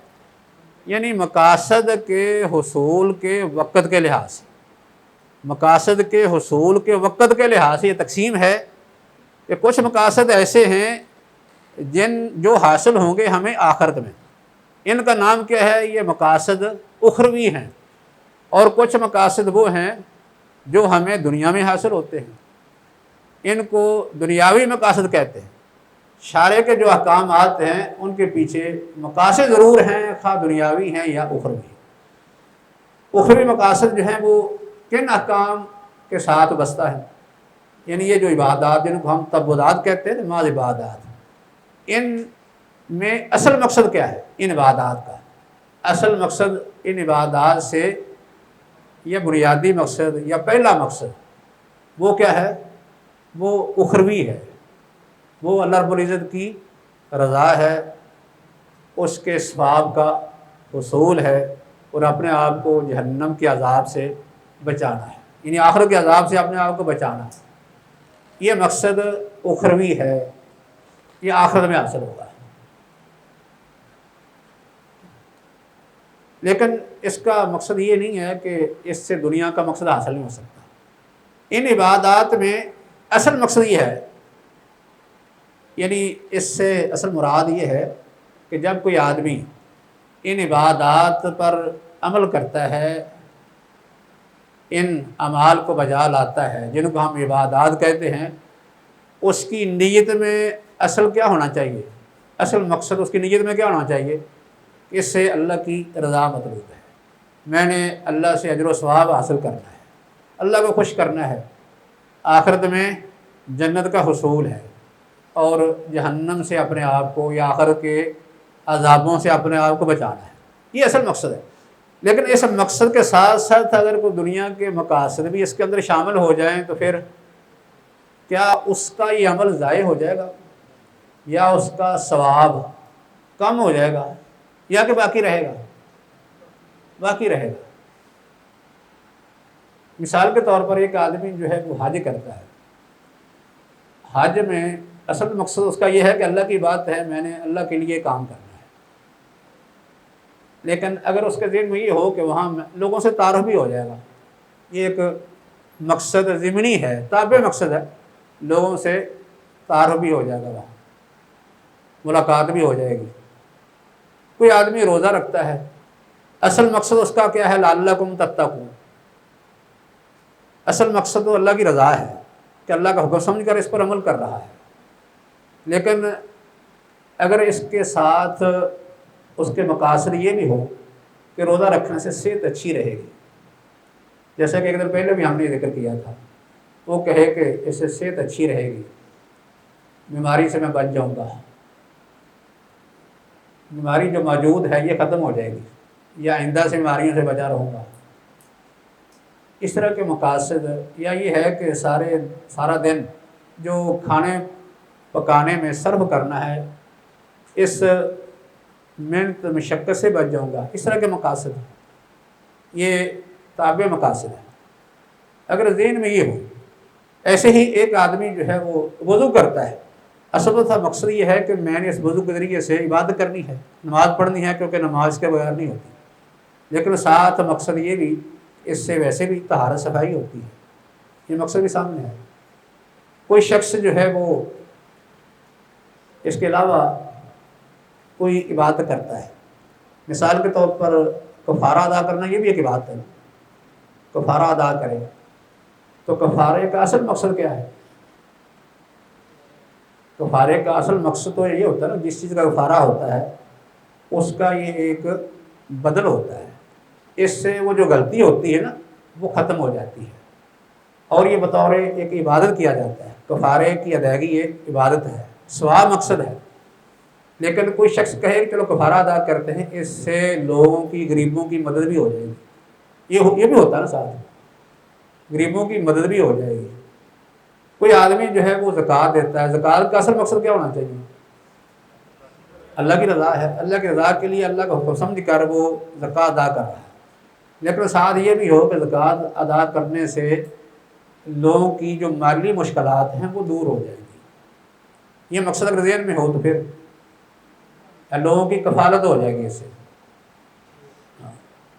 یعنی مقاصد کے حصول کے وقت کے لحاظ سے، مقاصد کے حصول کے وقت کے لحاظ سے یہ تقسیم ہے کہ کچھ مقاصد ایسے ہیں جو حاصل ہوں گے ہمیں آخرت میں، ان کا نام کیا ہے؟ یہ مقاصد اخروی ہیں۔ اور کچھ مقاصد وہ ہیں جو ہمیں دنیا میں حاصل ہوتے ہیں، ان کو دنیاوی مقاصد کہتے ہیں۔ شارع کے جو احکامات ہیں ان کے پیچھے مقاصد ضرور ہیں، خواہ دنیاوی ہیں یا اخروی۔ اخروی مقاصد جو ہیں وہ کن احکام کے ساتھ بستہ ہے؟ یعنی یہ جو عبادات جن کو ہم تعبدات کہتے ہیں، نماز، عبادات، ان میں اصل مقصد کیا ہے؟ ان عبادات کا اصل مقصد ان عبادات سے، یا بنیادی مقصد یا پہلا مقصد وہ کیا ہے؟ وہ اخروی ہے، وہ اللہ رب العزت کی رضا ہے، اس کے ثواب کا حصول ہے، اور اپنے آپ کو جہنم کے عذاب سے بچانا ہے، یعنی آخرت کے عذاب سے اپنے آپ کو بچانا ہے۔ یہ مقصد اخروی ہے، یہ آخرت میں حاصل ہوگا۔ لیکن اس کا مقصد یہ نہیں ہے کہ اس سے دنیا کا مقصد حاصل نہیں ہو سکتا۔ ان عبادات میں اصل مقصد یہ ہے، یعنی اس سے اصل مراد یہ ہے کہ جب کوئی آدمی ان عبادات پر عمل کرتا ہے، ان اعمال کو بجا لاتا ہے جن کو ہم عبادات کہتے ہیں، اس کی نیت میں اصل کیا ہونا چاہیے؟ اصل مقصد اس کی نیت میں کیا ہونا چاہیے؟ کہ اس سے اللہ کی رضا مطلوب ہے، میں نے اللہ سے اجر و ثواب حاصل کرنا ہے، اللہ کو خوش کرنا ہے، آخرت میں جنت کا حصول ہے، اور جہنم سے اپنے آپ کو یا آخرت کے عذابوں سے اپنے آپ کو بچانا ہے۔ یہ اصل مقصد ہے۔ لیکن اس مقصد کے ساتھ ساتھ اگر کوئی دنیا کے مقاصد بھی اس کے اندر شامل ہو جائیں تو پھر کیا اس کا یہ عمل ضائع ہو جائے گا؟ یا اس کا ثواب کم ہو جائے گا یا کہ باقی رہے گا؟ باقی رہے گا۔ مثال کے طور پر ایک آدمی جو ہے وہ حج کرتا ہے، حج میں اصل مقصد اس کا یہ ہے کہ اللہ کی بات ہے، میں نے اللہ کے لیے کام کرنا ہے، لیکن اگر اس کے ذہن میں یہ ہو کہ وہاں لوگوں سے تعارف بھی ہو جائے گا، یہ ایک مقصد ضمنی ہے، تابع مقصد ہے، لوگوں سے تعارف بھی ہو جائے گا، وہاں ملاقات بھی ہو جائے گی۔ کوئی آدمی روزہ رکھتا ہے، اصل مقصد اس کا کیا ہے؟ لعلکم تتقون، اصل مقصد تو اللہ کی رضا ہے کہ اللہ کا حکم سمجھ کر اس پر عمل کر رہا ہے، لیکن اگر اس کے ساتھ اس کے مقاصد یہ بھی ہو کہ روزہ رکھنے سے صحت اچھی رہے گی، جیسا کہ ایک دن پہلے بھی ہم نے ذکر کیا تھا، وہ کہے کہ اس سے صحت اچھی رہے گی، بیماری سے میں بچ جاؤں گا، بیماری جو موجود ہے یہ ختم ہو جائے گی، یا آئندہ سے بیماریوں سے بچا رہوں گا، اس طرح کے مقاصد، یا یہ ہے کہ سارا دن جو کھانے پکانے میں صرف کرنا ہے اس محنت مشقت سے بچ جاؤں گا، اس طرح کے مقاصد، یہ تابع مقاصد ہے۔ اگر ذہن میں یہ ہو، ایسے ہی ایک آدمی جو ہے وہ وضو کرتا ہے، اصل تھا مقصد یہ ہے کہ میں نے اس وضو کے ذریعے سے عبادت کرنی ہے، نماز پڑھنی ہے، کیونکہ نماز کے بغیر نہیں ہوتی، لیکن ساتھ مقصد یہ بھی، اس سے ویسے بھی طہارت صفائی ہوتی ہے، یہ مقصد بھی سامنے ہے۔ کوئی شخص جو ہے وہ اس کے علاوہ کوئی عبادت کرتا ہے، مثال کے طور پر کفارہ ادا کرنا، یہ بھی ایک عبادت ہے، کفارہ ادا کرے تو کفارے کا اصل مقصد کیا ہے؟ کفارے کا اصل مقصد تو یہ ہوتا ہے نا، جس چیز کا کفارہ ہوتا ہے اس کا یہ ایک بدل ہوتا ہے، اس سے وہ جو غلطی ہوتی ہے نا وہ ختم ہو جاتی ہے، اور یہ بطور ایک عبادت کیا جاتا ہے، کفارے کی ادائیگی ایک عبادت ہے، ثواب مقصد ہے۔ لیکن کوئی شخص کہے کہ چلو کفارہ ادا کرتے ہیں، اس سے لوگوں کی، غریبوں کی مدد بھی ہو جائے گی، یہ بھی ہوتا ہے نا، ساتھ غریبوں کی مدد بھی ہو جائے گی۔ کوئی آدمی جو ہے وہ زکوٰۃ دیتا ہے، زکوٰۃ کا اصل مقصد کیا ہونا چاہیے؟ اللہ کی رضا ہے، اللہ کی رضا کے لیے اللہ کا حکم سمجھ کر وہ زکوٰۃ ادا کر رہا ہے، لیکن ساتھ یہ بھی ہو کہ زکوٰۃ ادا کرنے سے لوگوں کی جو مالی مشکلات ہیں وہ دور ہو جائیں گی، یہ مقصد اگر ذہن میں ہو تو پھر لوگوں کی کفالت ہو جائے گی اس سے۔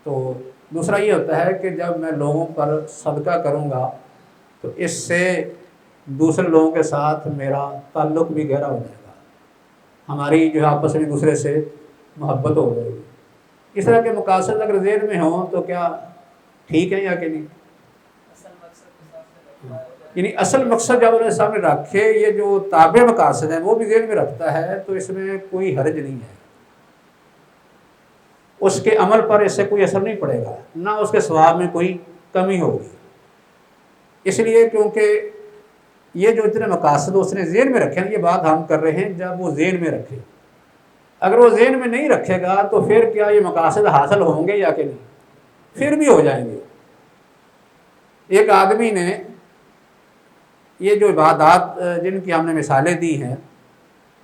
تو دوسرا یہ ہوتا ہے کہ جب میں لوگوں پر صدقہ کروں گا تو اس سے دوسرے لوگوں کے ساتھ میرا تعلق بھی گہرا ہو جائے گا، ہماری جو ہے آپس میں دوسرے سے محبت ہو جائے گی۔ اس طرح کے مقاصد اگر ذہن میں ہوں تو کیا ٹھیک ہے یا کہ نہیں؟ یعنی اصل مقصد جب انہیں سامنے رکھے، یہ جو تابع مقاصد ہیں وہ بھی ذہن میں رکھتا ہے تو اس میں کوئی حرج نہیں ہے، اس کے عمل پر اس سے کوئی اثر نہیں پڑے گا، نہ اس کے ثواب میں کوئی کمی ہوگی، اس لیے کیونکہ یہ جو اتنے مقاصد اس نے ذہن میں رکھے ہیں، یہ بات ہم کر رہے ہیں جب وہ ذہن میں رکھے، اگر وہ ذہن میں نہیں رکھے گا تو پھر کیا یہ مقاصد حاصل ہوں گے یا کہ نہیں؟ پھر بھی ہو جائیں گے۔ ایک آدمی نے یہ جو عبادات جن کی ہم نے مثالیں دی ہیں،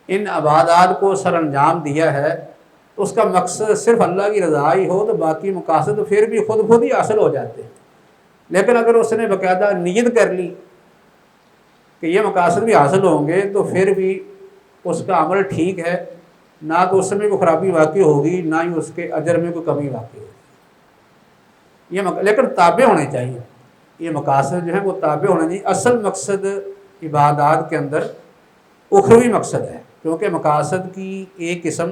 ان عبادات کو سر انجام دیا ہے تو اس کا مقصد صرف اللہ کی رضا ہی ہو تو باقی مقاصد پھر بھی خود ہی حاصل ہو جاتے ہیں، لیکن اگر اس نے باقاعدہ نیت کر لی کہ یہ مقاصد بھی حاصل ہوں گے تو پھر بھی اس کا عمل ٹھیک ہے، نہ تو اس میں کوئی خرابی واقع ہوگی، نہ ہی اس کے اجر میں کوئی کمی واقع ہوگی، لیکن تابع ہونے چاہیے، یہ مقاصد جو ہیں وہ تابع ہونا چاہیے۔ اصل مقصد عبادات کے اندر اخروی مقصد ہے، کیونکہ مقاصد کی ایک قسم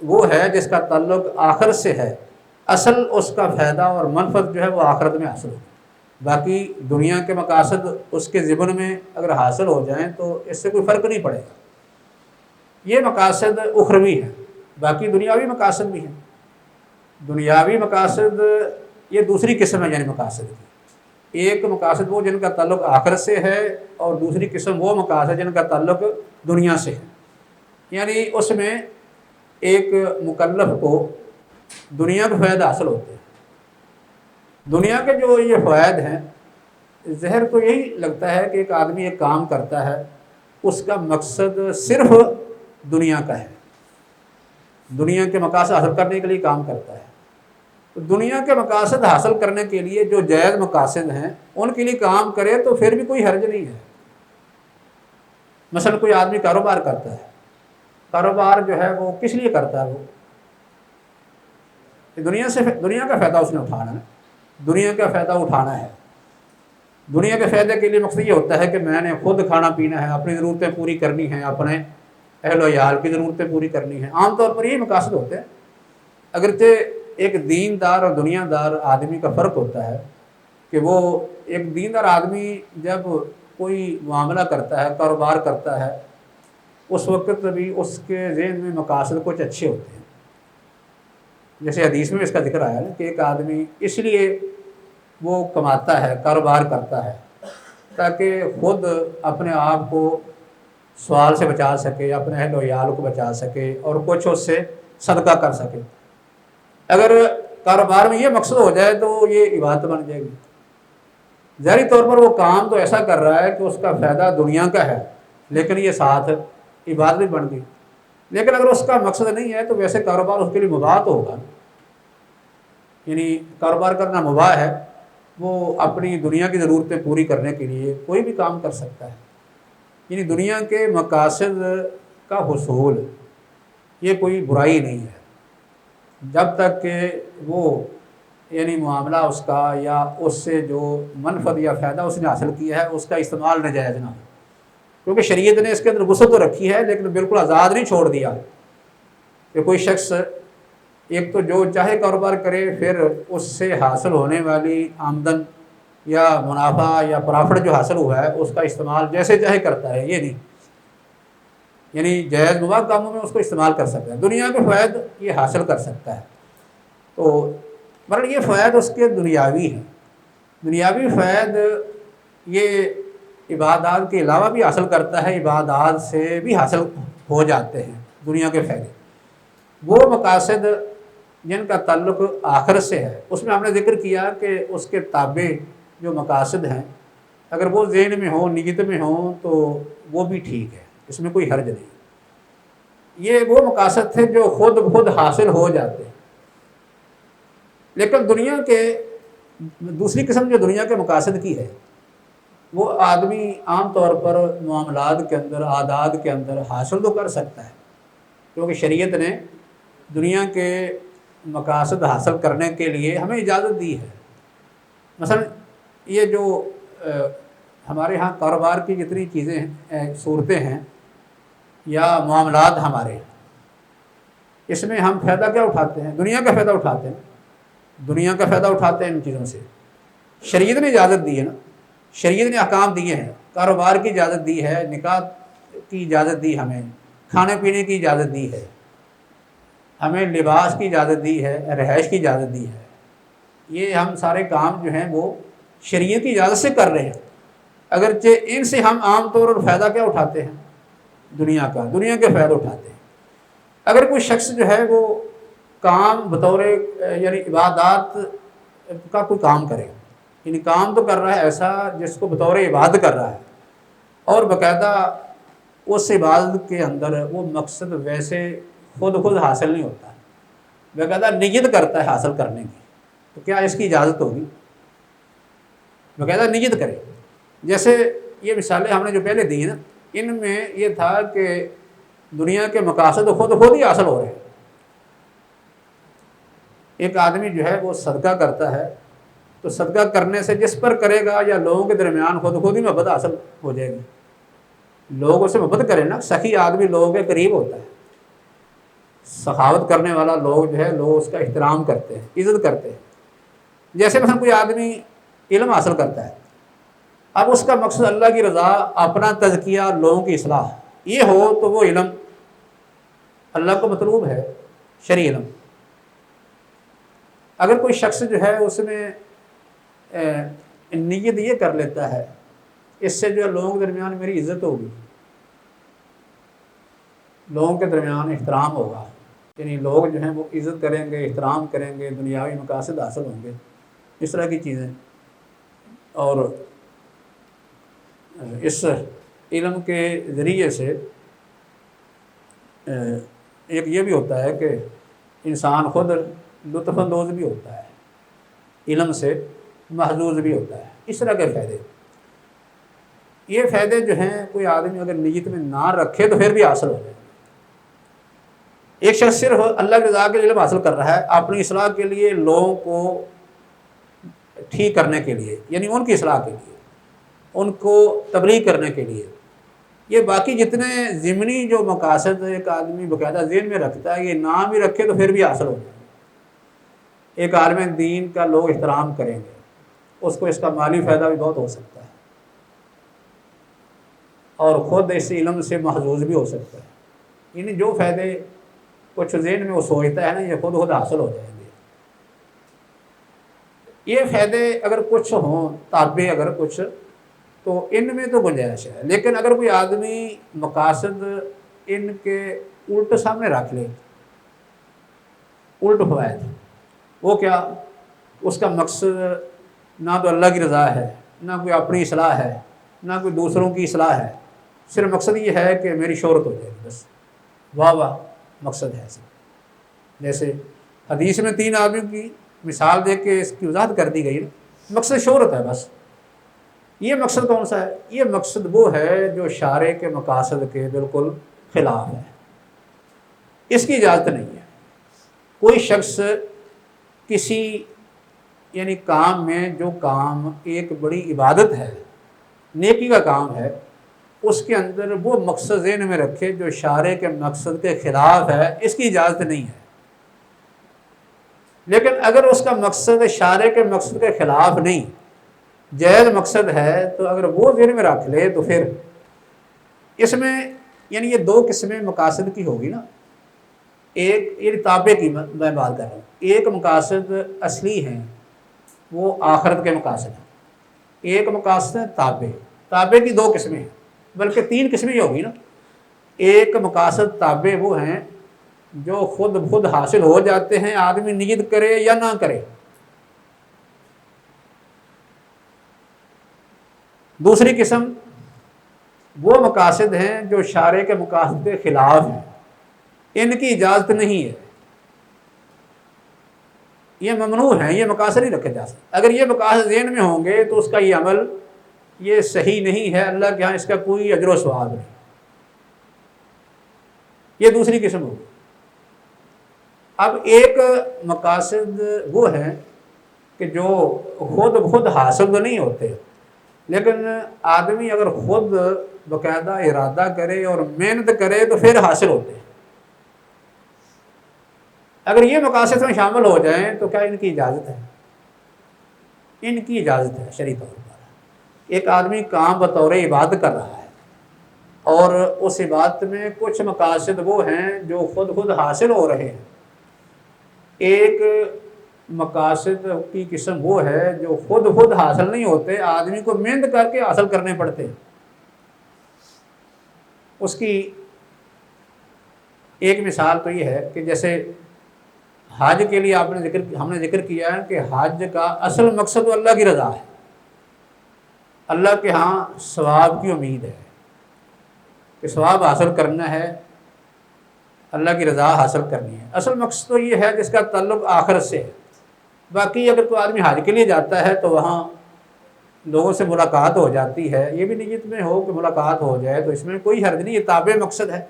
وہ ہے جس کا تعلق آخرت سے ہے، اصل اس کا فائدہ اور منفعت جو ہے وہ آخرت میں حاصل ہو، باقی دنیا کے مقاصد اس کے ضمن میں اگر حاصل ہو جائیں تو اس سے کوئی فرق نہیں پڑے گا، یہ مقاصد اخروی ہیں، باقی دنیاوی مقاصد بھی ہیں، دنیاوی مقاصد یہ دوسری قسم ہے، یعنی مقاصد کی ایک مقاصد وہ جن کا تعلق آخرت سے ہے، اور دوسری قسم وہ مقاصد جن کا تعلق دنیا سے ہے، یعنی اس میں ایک مکلف کو دنیا کے فوائد حاصل ہوتے ہیں۔ دنیا کے جو یہ فوائد ہیں، ظاہر تو یہی لگتا ہے کہ ایک آدمی ایک کام کرتا ہے اس کا مقصد صرف دنیا کا ہے، دنیا کے مقاصد حاصل کرنے کے لیے کام کرتا ہے، تو دنیا کے مقاصد حاصل کرنے کے لیے جو جائز مقاصد ہیں ان کے لیے کام کرے تو پھر بھی کوئی حرج نہیں ہے۔ مثلا کوئی آدمی کاروبار کرتا ہے، کاروبار جو ہے وہ کس لیے کرتا ہے؟ وہ دنیا کا فائدہ اس نے اٹھانا ہے، دنیا کا فائدہ اٹھانا ہے۔ دنیا کے فائدے کے لیے مقصد یہ ہوتا ہے کہ میں نے خود کھانا پینا ہے، اپنی ضرورتیں پوری کرنی ہیں، اپنے اہل و عیال کی ضرورتیں پوری کرنی ہیں، عام طور پر یہی مقاصد ہوتے ہیں۔ اگرچہ ایک دیندار اور دنیا دار آدمی کا فرق ہوتا ہے کہ وہ ایک دیندار آدمی جب کوئی معاملہ کرتا ہے، کاروبار کرتا ہے، اس وقت بھی اس کے ذہن میں مقاصد کچھ اچھے ہوتے ہیں۔ جیسے حدیث میں اس کا ذکر آیا نا کہ ایک آدمی اس لیے وہ کماتا ہے، کاروبار کرتا ہے تاکہ خود اپنے آپ کو سوال سے بچا سکے، اپنے اہل و عیال کو بچا سکے اور کچھ اس سے صدقہ کر سکے۔ اگر کاروبار میں یہ مقصد ہو جائے تو یہ عبادت بن جائے گی۔ ظاہری طور پر وہ کام تو ایسا کر رہا ہے کہ اس کا فائدہ دنیا کا ہے، لیکن یہ ساتھ عبادت بھی بن گئی۔ لیکن اگر اس کا مقصد نہیں ہے تو ویسے کاروبار اس کے لیے مباح تو ہوگا، یعنی کاروبار کرنا مباح ہے، وہ اپنی دنیا کی ضرورتیں پوری کرنے کے لیے کوئی بھی کام کر سکتا ہے۔ یعنی دنیا کے مقاصد کا حصول یہ کوئی برائی نہیں ہے، جب تک کہ وہ یعنی معاملہ اس کا یا اس سے جو منفعت یا فائدہ اس نے حاصل کیا ہے اس کا استعمال ناجائز نہ ہو، کیونکہ شریعت نے اس کے اندر وسعت تو رکھی ہے لیکن بالکل آزاد نہیں چھوڑ دیا کہ کوئی شخص ایک تو جو چاہے کاروبار کرے، پھر اس سے حاصل ہونے والی آمدن یا منافع یا پرافٹ جو حاصل ہوا ہے اس کا استعمال جیسے چاہے کرتا ہے، یہ نہیں، یعنی جائز مباح کاموں میں اس کو استعمال کر سکتا ہے، دنیا کے فوائد یہ حاصل کر سکتا ہے۔ تو مطلب یہ فوائد اس کے دنیاوی ہیں، دنیاوی فوائد یہ عبادات کے علاوہ بھی حاصل کرتا ہے، عبادات سے بھی حاصل ہو جاتے ہیں دنیا کے فائدے۔ وہ مقاصد جن کا تعلق آخرت سے ہے، اس میں ہم نے ذکر کیا کہ اس کے تابع جو مقاصد ہیں اگر وہ ذہن میں ہوں، نیت میں ہوں تو وہ بھی ٹھیک ہے، اس میں کوئی حرج نہیں۔ یہ وہ مقاصد تھے جو خود حاصل ہو جاتے ہیں، لیکن دنیا کے دوسری قسم جو دنیا کے مقاصد کی ہے وہ آدمی عام طور پر معاملات کے اندر، عادات کے اندر حاصل تو کر سکتا ہے، کیونکہ شریعت نے دنیا کے مقاصد حاصل کرنے کے لیے ہمیں اجازت دی ہے۔ مثلا یہ جو ہمارے ہاں کاروبار کی جتنی چیزیں ہیں، صورتیں ہیں یا معاملات ہمارے، اس میں ہم فائدہ کیا اٹھاتے ہیں؟ دنیا کا فائدہ اٹھاتے ہیں، دنیا کا فائدہ اٹھاتے ہیں ان چیزوں سے۔ شریعت نے اجازت دی ہے نا، شریعت نے احکام دیے ہیں، کاروبار کی اجازت دی ہے، نکاح کی اجازت دی، ہمیں کھانے پینے کی اجازت دی ہے، ہمیں لباس کی اجازت دی ہے، رہائش کی اجازت دی ہے۔ یہ ہم سارے کام جو ہیں وہ شریعت کی اجازت سے کر رہے ہیں، اگرچہ ان سے ہم عام طور پر فائدہ کیا اٹھاتے ہیں؟ دنیا کے فائدہ اٹھاتے ہیں۔ اگر کوئی شخص جو ہے وہ کام بطور یعنی عبادات کا کوئی کام کرے، یعنی کام تو کر رہا ہے ایسا جس کو بطور عبادت کر رہا ہے، اور باقاعدہ اس عبادت کے اندر وہ مقصد ویسے خود حاصل نہیں ہوتا، باقاعدہ نیت کرتا ہے حاصل کرنے کی، تو کیا اس کی اجازت ہوگی؟ باقاعدہ نیت کرے۔ جیسے یہ مثالیں ہم نے جو پہلے دی نا، ان میں یہ تھا کہ دنیا کے مقاصد خود ہی حاصل ہو رہے ہیں۔ ایک آدمی جو ہے وہ صدقہ کرتا ہے تو صدقہ کرنے سے جس پر کرے گا یا لوگوں کے درمیان خود ہی محبت حاصل ہو جائے گی، لوگ اس سے محبت کریں نا۔ سخی آدمی لوگوں کے قریب ہوتا ہے، سخاوت کرنے والا لوگ جو ہے لوگ اس کا احترام کرتے ہیں، عزت کرتے ہیں۔ جیسے مثلا کوئی آدمی علم حاصل کرتا ہے، اب اس کا مقصد اللہ کی رضا، اپنا تزکیہ، لوگوں کی اصلاح یہ ہو تو وہ علم اللہ کو مطلوب ہے، شرعی علم۔ اگر کوئی شخص جو ہے اس میں نیت یہ کر لیتا ہے اس سے جو ہے لوگوں کے درمیان میری عزت ہوگی، لوگوں کے درمیان احترام ہوگا، یعنی لوگ جو ہیں وہ عزت کریں گے، احترام کریں گے، دنیاوی مقاصد حاصل ہوں گے، اس طرح کی چیزیں۔ اور اس علم کے ذریعے سے ایک یہ بھی ہوتا ہے کہ انسان خود لطف اندوز بھی ہوتا ہے، علم سے محظوظ بھی ہوتا ہے، اس طرح کے فائدے۔ یہ فائدے جو ہیں کوئی آدمی اگر نیت میں نہ رکھے تو پھر بھی حاصل ہو جائے۔ ایک شخص صرف اللہ کی رضا کے لیے علم حاصل کر رہا ہے، اپنی اصلاح کے لیے، لوگوں کو ٹھیک کرنے کے لیے، یعنی ان کی اصلاح کے لیے، ان کو تبلیغ کرنے کے لیے، یہ باقی جتنے ضمنی جو مقاصد ایک آدمی باقاعدہ ذہن میں رکھتا ہے، یہ نہ بھی رکھے تو پھر بھی حاصل ہو جائے۔ ایک عالم دین کا لوگ احترام کریں گے، اس کو اس کا مالی فائدہ بھی بہت ہو سکتا ہے، اور خود اس علم سے محظوظ بھی ہو سکتا ہے۔ یعنی جو فائدے کچھ ذہن میں وہ سوچتا ہے نا، یہ خود حاصل ہو جائیں گے۔ یہ فائدے اگر کچھ ہوں، تابع اگر کچھ، تو ان میں تو گنجائش ہے۔ لیکن اگر کوئی آدمی مقاصد ان کے الٹ سامنے رکھ لے، الٹ فوائد، وہ کیا؟ اس کا مقصد نہ تو اللہ کی رضا ہے، نہ کوئی اپنی اصلاح ہے، نہ کوئی دوسروں کی اصلاح ہے، صرف مقصد یہ ہے کہ میری شہرت ہو جائے گی، بس واہ واہ مقصد ہے صرف۔ جیسے حدیث میں 3 آدمیوں کی مثال دے کے اس کی وضاحت کر دی گئی نا، مقصد شہرت ہے بس۔ یہ مقصد کون سا ہے؟ یہ مقصد وہ ہے جو شارع کے مقاصد کے بالکل خلاف ہے، اس کی اجازت نہیں ہے۔ کوئی شخص کسی یعنی کام میں، جو کام ایک بڑی عبادت ہے، نیکی کا کام ہے، اس کے اندر وہ مقصد ذہن میں رکھے جو شارع کے مقصد کے خلاف ہے، اس کی اجازت نہیں ہے۔ لیکن اگر اس کا مقصد شارع کے مقصد کے خلاف نہیں، جائز مقصد ہے، تو اگر وہ ذہن میں رکھ لے تو پھر اس میں یعنی یہ 2 قسمیں مقاصد کی ہوگی نا۔ ایک یہ تابع کی میں بات کر رہا ہوں، ایک مقاصد اصلی ہیں، وہ آخرت کے مقاصد ہیں، ایک مقاصد تابع۔ تابع کی 2 قسمیں ہیں، بلکہ 3 قسمیں ہی ہوگی نا۔ ایک مقاصد تابع وہ ہیں جو خود حاصل ہو جاتے ہیں، آدمی نیت کرے یا نہ کرے۔ دوسری قسم وہ مقاصد ہیں جو شارع کے مقاصد کے خلاف ہیں، ان کی اجازت نہیں ہے، یہ ممنوع ہیں، یہ مقاصد نہیں رکھے جا سکتے۔ اگر یہ مقاصد ذہن میں ہوں گے تو اس کا یہ عمل یہ صحیح نہیں ہے، اللہ کے ہاں اس کا کوئی اجر و ثواب نہیں۔ یہ دوسری قسم ہوگی۔ اب ایک مقاصد وہ ہیں کہ جو خود حاصل تو نہیں ہوتے، لیکن آدمی اگر خود باقاعدہ ارادہ کرے اور محنت کرے تو پھر حاصل ہوتے ہیں۔ اگر یہ مقاصد میں شامل ہو جائیں تو کیا ان کی اجازت ہے؟ ان کی اجازت ہے شرعی طور پر۔ ایک آدمی کام بطور عبادت کر رہا ہے، اور اس عبادت میں کچھ مقاصد وہ ہیں جو خود حاصل ہو رہے ہیں۔ ایک مقاصد کی قسم وہ ہے جو خود حاصل نہیں ہوتے، آدمی کو محنت کر کے حاصل کرنے پڑتے ہیں۔ اس کی ایک مثال تو یہ ہے کہ جیسے حج کے لیے ہم نے ذکر کیا ہے کہ حج کا اصل مقصد تو اللہ کی رضا ہے، اللہ کے ہاں ثواب کی امید ہے کہ ثواب حاصل کرنا ہے، اللہ کی رضا حاصل کرنی ہے۔ اصل مقصد تو یہ ہے جس کا تعلق آخرت سے ہے۔ باقی اگر کوئی آدمی حج کے لیے جاتا ہے تو وہاں لوگوں سے ملاقات ہو جاتی ہے، یہ بھی نیت میں ہو کہ ملاقات ہو جائے تو اس میں کوئی حرج نہیں، یہ تابع مقصد ہے۔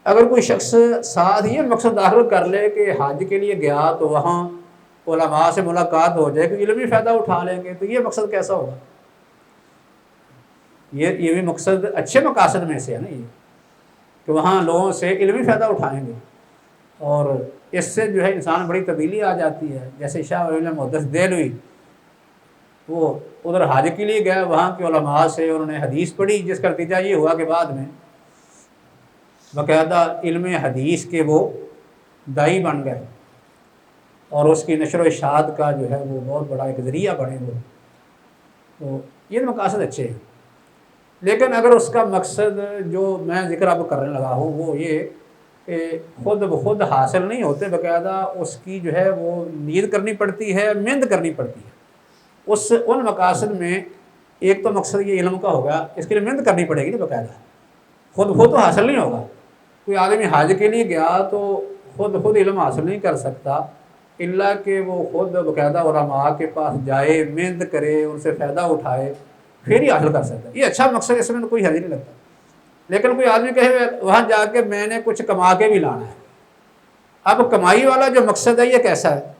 اگر کوئی شخص ساتھ یہ مقصد داخل کر لے کہ حج کے لیے گیا تو وہاں علماء سے ملاقات ہو جائے، کہ علمی فائدہ اٹھا لیں گے، تو یہ مقصد کیسا ہوگا؟ یہ بھی مقصد اچھے مقاصد میں سے ہے نا، یہ کہ وہاں لوگوں سے علمی فائدہ اٹھائیں گے، اور اس سے جو ہے انسان بڑی تبدیلی آ جاتی ہے۔ جیسے شاہ ولی اللہ محدث دہلوی، وہ ادھر حج کے لیے گئے، وہاں کے علماء سے انہوں نے حدیث پڑھی، جس کا نتیجہ یہ ہوا کہ بعد میں باقاعدہ علم حدیث کے وہ دائی بن گئے، اور اس کی نشر و اشاعت کا جو ہے وہ بہت بڑا ایک ذریعہ بنے وہ۔ تو یہ مقاصد اچھے ہیں، لیکن اگر اس کا مقصد جو میں ذکر اب کرنے لگا ہوں وہ یہ کہ خود حاصل نہیں ہوتے، باقاعدہ اس کی جو ہے وہ نیت کرنی پڑتی ہے، محنت کرنی پڑتی ہے۔ ان مقاصد میں ایک تو مقصد یہ علم کا ہوگا، اس کے لیے محنت کرنی پڑے گی نا باقاعدہ، خود تو حاصل نہیں ہوگا۔ کوئی آدمی حج کے لیے گیا تو خود علم حاصل نہیں کر سکتا، الا کہ وہ خود باقاعدہ علماء کے پاس جائے، محنت کرے، ان سے فائدہ اٹھائے، پھر ہی حاصل کر سکتا ہے۔ یہ اچھا مقصد، اس میں کوئی حرج نہیں لگتا۔ لیکن کوئی آدمی کہے وہاں جا کے میں نے کچھ کما کے بھی لانا ہے، اب کمائی والا جو مقصد ہے یہ کیسا ہے؟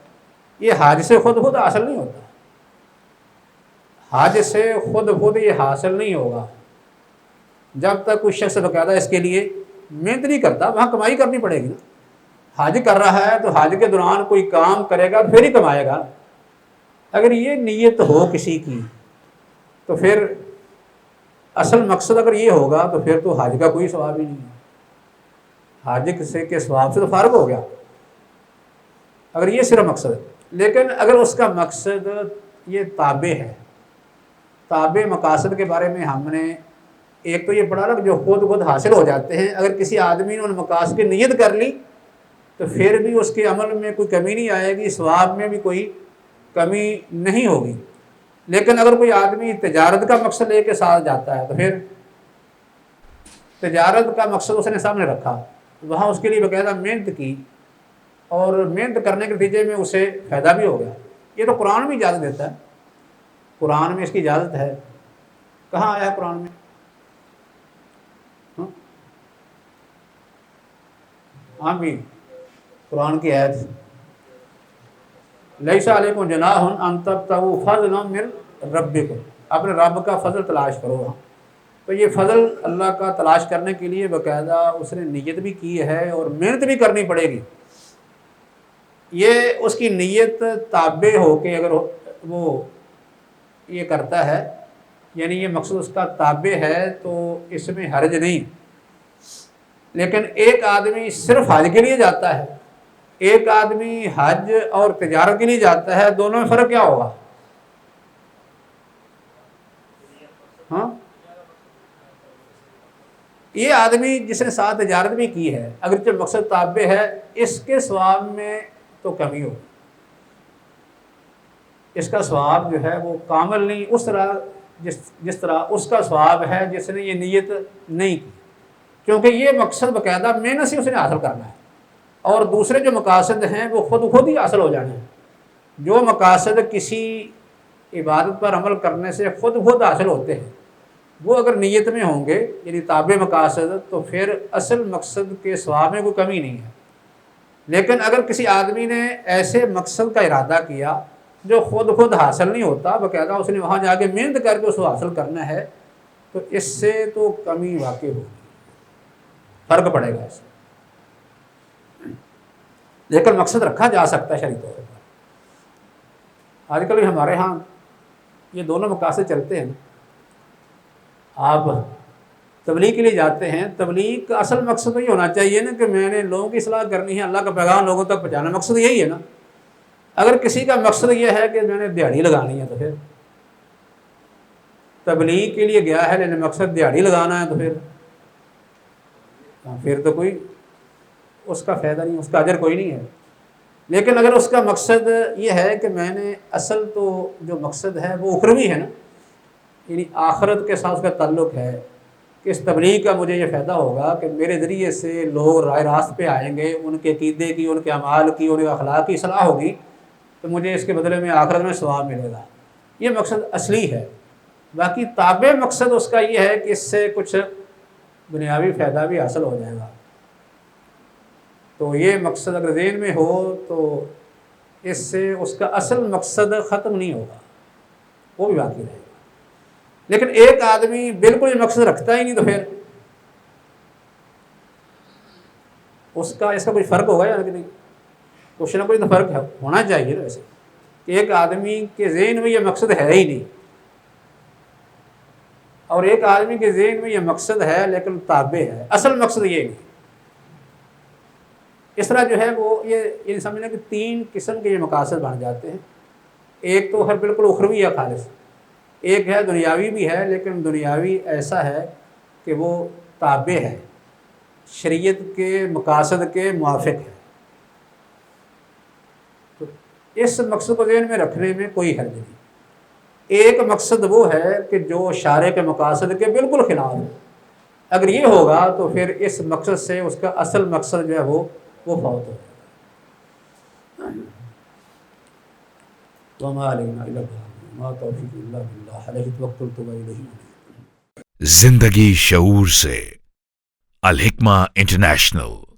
یہ حج سے خود حاصل نہیں ہوتا، حج سے خود یہ حاصل نہیں ہوگا جب تک کوئی شخص باقاعدہ اس کے لیے محنت نہیں کرتا۔ وہاں کمائی کرنی پڑے گی نا۔ حج کر رہا ہے تو حج کے دوران کوئی کام کرے گا پھر ہی کمائے گا۔ اگر یہ نیت ہو کسی کی تو پھر اصل مقصد اگر یہ ہوگا تو پھر تو حج کا کوئی ثواب ہی نہیں ہے، حج سے کے ثواب سے تو فارغ ہو گیا اگر یہ صرف مقصد ہے۔ لیکن اگر اس کا مقصد یہ تابع ہے، تابع مقاصد کے بارے میں ہم نے ایک تو یہ پڑھا نا جو خود حاصل ہو جاتے ہیں، اگر کسی آدمی نے ان مقاصد کی نیت کر لی تو پھر بھی اس کے عمل میں کوئی کمی نہیں آئے گی، ثواب میں بھی کوئی کمی نہیں ہوگی۔ لیکن اگر کوئی آدمی تجارت کا مقصد لے کے ساتھ جاتا ہے تو پھر تجارت کا مقصد اس نے سامنے رکھا، وہاں اس کے لیے باقاعدہ محنت کی، اور محنت کرنے کے نتیجے میں اسے فائدہ بھی ہو گیا۔ یہ تو قرآن بھی اجازت دیتا ہے، قرآن میں اس کی اجازت ہے۔ کہاں آیا ہے قرآن میں؟ ہاں بھی قرآن کی آیت، لیس علیکم جناح ان تبتغوا فضلا من ربکم، اپنے رب کا فضل تلاش کرو۔ تو یہ فضل اللہ کا تلاش کرنے کے لیے باقاعدہ اس نے نیت بھی کی ہے اور محنت بھی کرنی پڑے گی۔ یہ اس کی نیت تابع ہو کے اگر وہ یہ کرتا ہے، یعنی یہ مقصد اس کا تابع ہے تو اس میں حرج نہیں۔ لیکن ایک آدمی صرف حج کے لیے جاتا ہے، ایک آدمی حج اور تجارت کے لیے جاتا ہے، دونوں میں فرق کیا ہوگا؟ ہاں، یہ آدمی جس نے ساتھ تجارت بھی کی ہے اگرچہ مقصد تابع ہے، اس کے ثواب میں تو کمی ہوگی، اس کا ثواب جو ہے وہ کامل نہیں، اس طرح جس طرح اس کا ثواب ہے جس نے یہ نیت نہیں کی، کیونکہ یہ مقصد باقاعدہ محنت سے اس نے حاصل کرنا ہے، اور دوسرے جو مقاصد ہیں وہ خود ہی حاصل ہو جانے ہیں۔ جو مقاصد کسی عبادت پر عمل کرنے سے خود حاصل ہوتے ہیں، وہ اگر نیت میں ہوں گے یعنی تابع مقاصد، تو پھر اصل مقصد کے ثواب میں کوئی کمی نہیں ہے۔ لیکن اگر کسی آدمی نے ایسے مقصد کا ارادہ کیا جو خود حاصل نہیں ہوتا، باقاعدہ اس نے وہاں جا کے محنت کر کے اس کو حاصل کرنا ہے، تو اس سے تو کمی واقع ہوگی، فرق پڑے گا اس سے۔ لیکن مقصد رکھا جا سکتا ہے شرعی طور پر۔ آج کل ہمارے ہاں یہ دونوں مقاصد چلتے ہیں۔ آپ تبلیغ کے لیے جاتے ہیں، تبلیغ کا اصل مقصد تو یہ ہونا چاہیے نا کہ میں نے لوگوں کی اصلاح کرنی ہے، اللہ کا پیغام لوگوں تک پہنچانا، مقصد یہی ہے نا۔ اگر کسی کا مقصد یہ ہے کہ میں نے دیہڑی لگانی ہے تو پھر تبلیغ کے لیے گیا ہے لیکن مقصد دیہڑی لگانا ہے، تو پھر تو کوئی اس کا فائدہ نہیں، اس کا اجر کوئی نہیں ہے۔ لیکن اگر اس کا مقصد یہ ہے کہ میں نے اصل تو جو مقصد ہے وہ اخروی ہے نا، یعنی آخرت کے ساتھ اس کا تعلق ہے کہ اس تبلیغ کا مجھے یہ فائدہ ہوگا کہ میرے ذریعے سے لوگ رائے راست پہ آئیں گے، ان کے عقیدے کی، ان کے اعمال کی، ان کے اخلاق کی اصلاح ہوگی، تو مجھے اس کے بدلے میں آخرت میں ثواب ملے گا۔ یہ مقصد اصلی ہے۔ باقی تابع مقصد اس کا یہ ہے کہ اس سے کچھ دنیاوی فائدہ بھی حاصل ہو جائے گا، تو یہ مقصد اگر ذہن میں ہو تو اس سے اس کا اصل مقصد ختم نہیں ہوگا، وہ بھی باقی رہے گا۔ لیکن ایک آدمی بالکل یہ مقصد رکھتا ہی نہیں تو پھر اس کا کوئی فرق ہوگا یا کہ نہیں؟ کچھ نہ کچھ تو فرق ہونا چاہیے نا ویسے، کہ ایک آدمی کے ذہن میں یہ مقصد ہے ہی نہیں، اور ایک آدمی کے ذہن میں یہ مقصد ہے لیکن تابع ہے، اصل مقصد یہ نہیں۔ اس طرح جو ہے وہ یہ سمجھنا کہ تین قسم کے یہ مقاصد بن جاتے ہیں۔ ایک تو ہر بالکل اخروی یا خالص، ایک ہے دنیاوی بھی ہے لیکن دنیاوی ایسا ہے کہ وہ تابع ہے، شریعت کے مقاصد کے موافق ہے، تو اس مقصد کو ذہن میں رکھنے میں کوئی حرج نہیں۔ ایک مقصد وہ ہے کہ جو شارع کے مقاصد کے بالکل خلاف ہے، اگر یہ ہوگا تو پھر اس مقصد سے اس کا اصل مقصد جو ہے وہ فوت ہو جائے گا۔ وما علینا الا البلاغ، ما توفیق الا باللہ، علیہ توکلت و الیہ انیب۔ زندگی شعور سے، الحکمہ انٹرنیشنل۔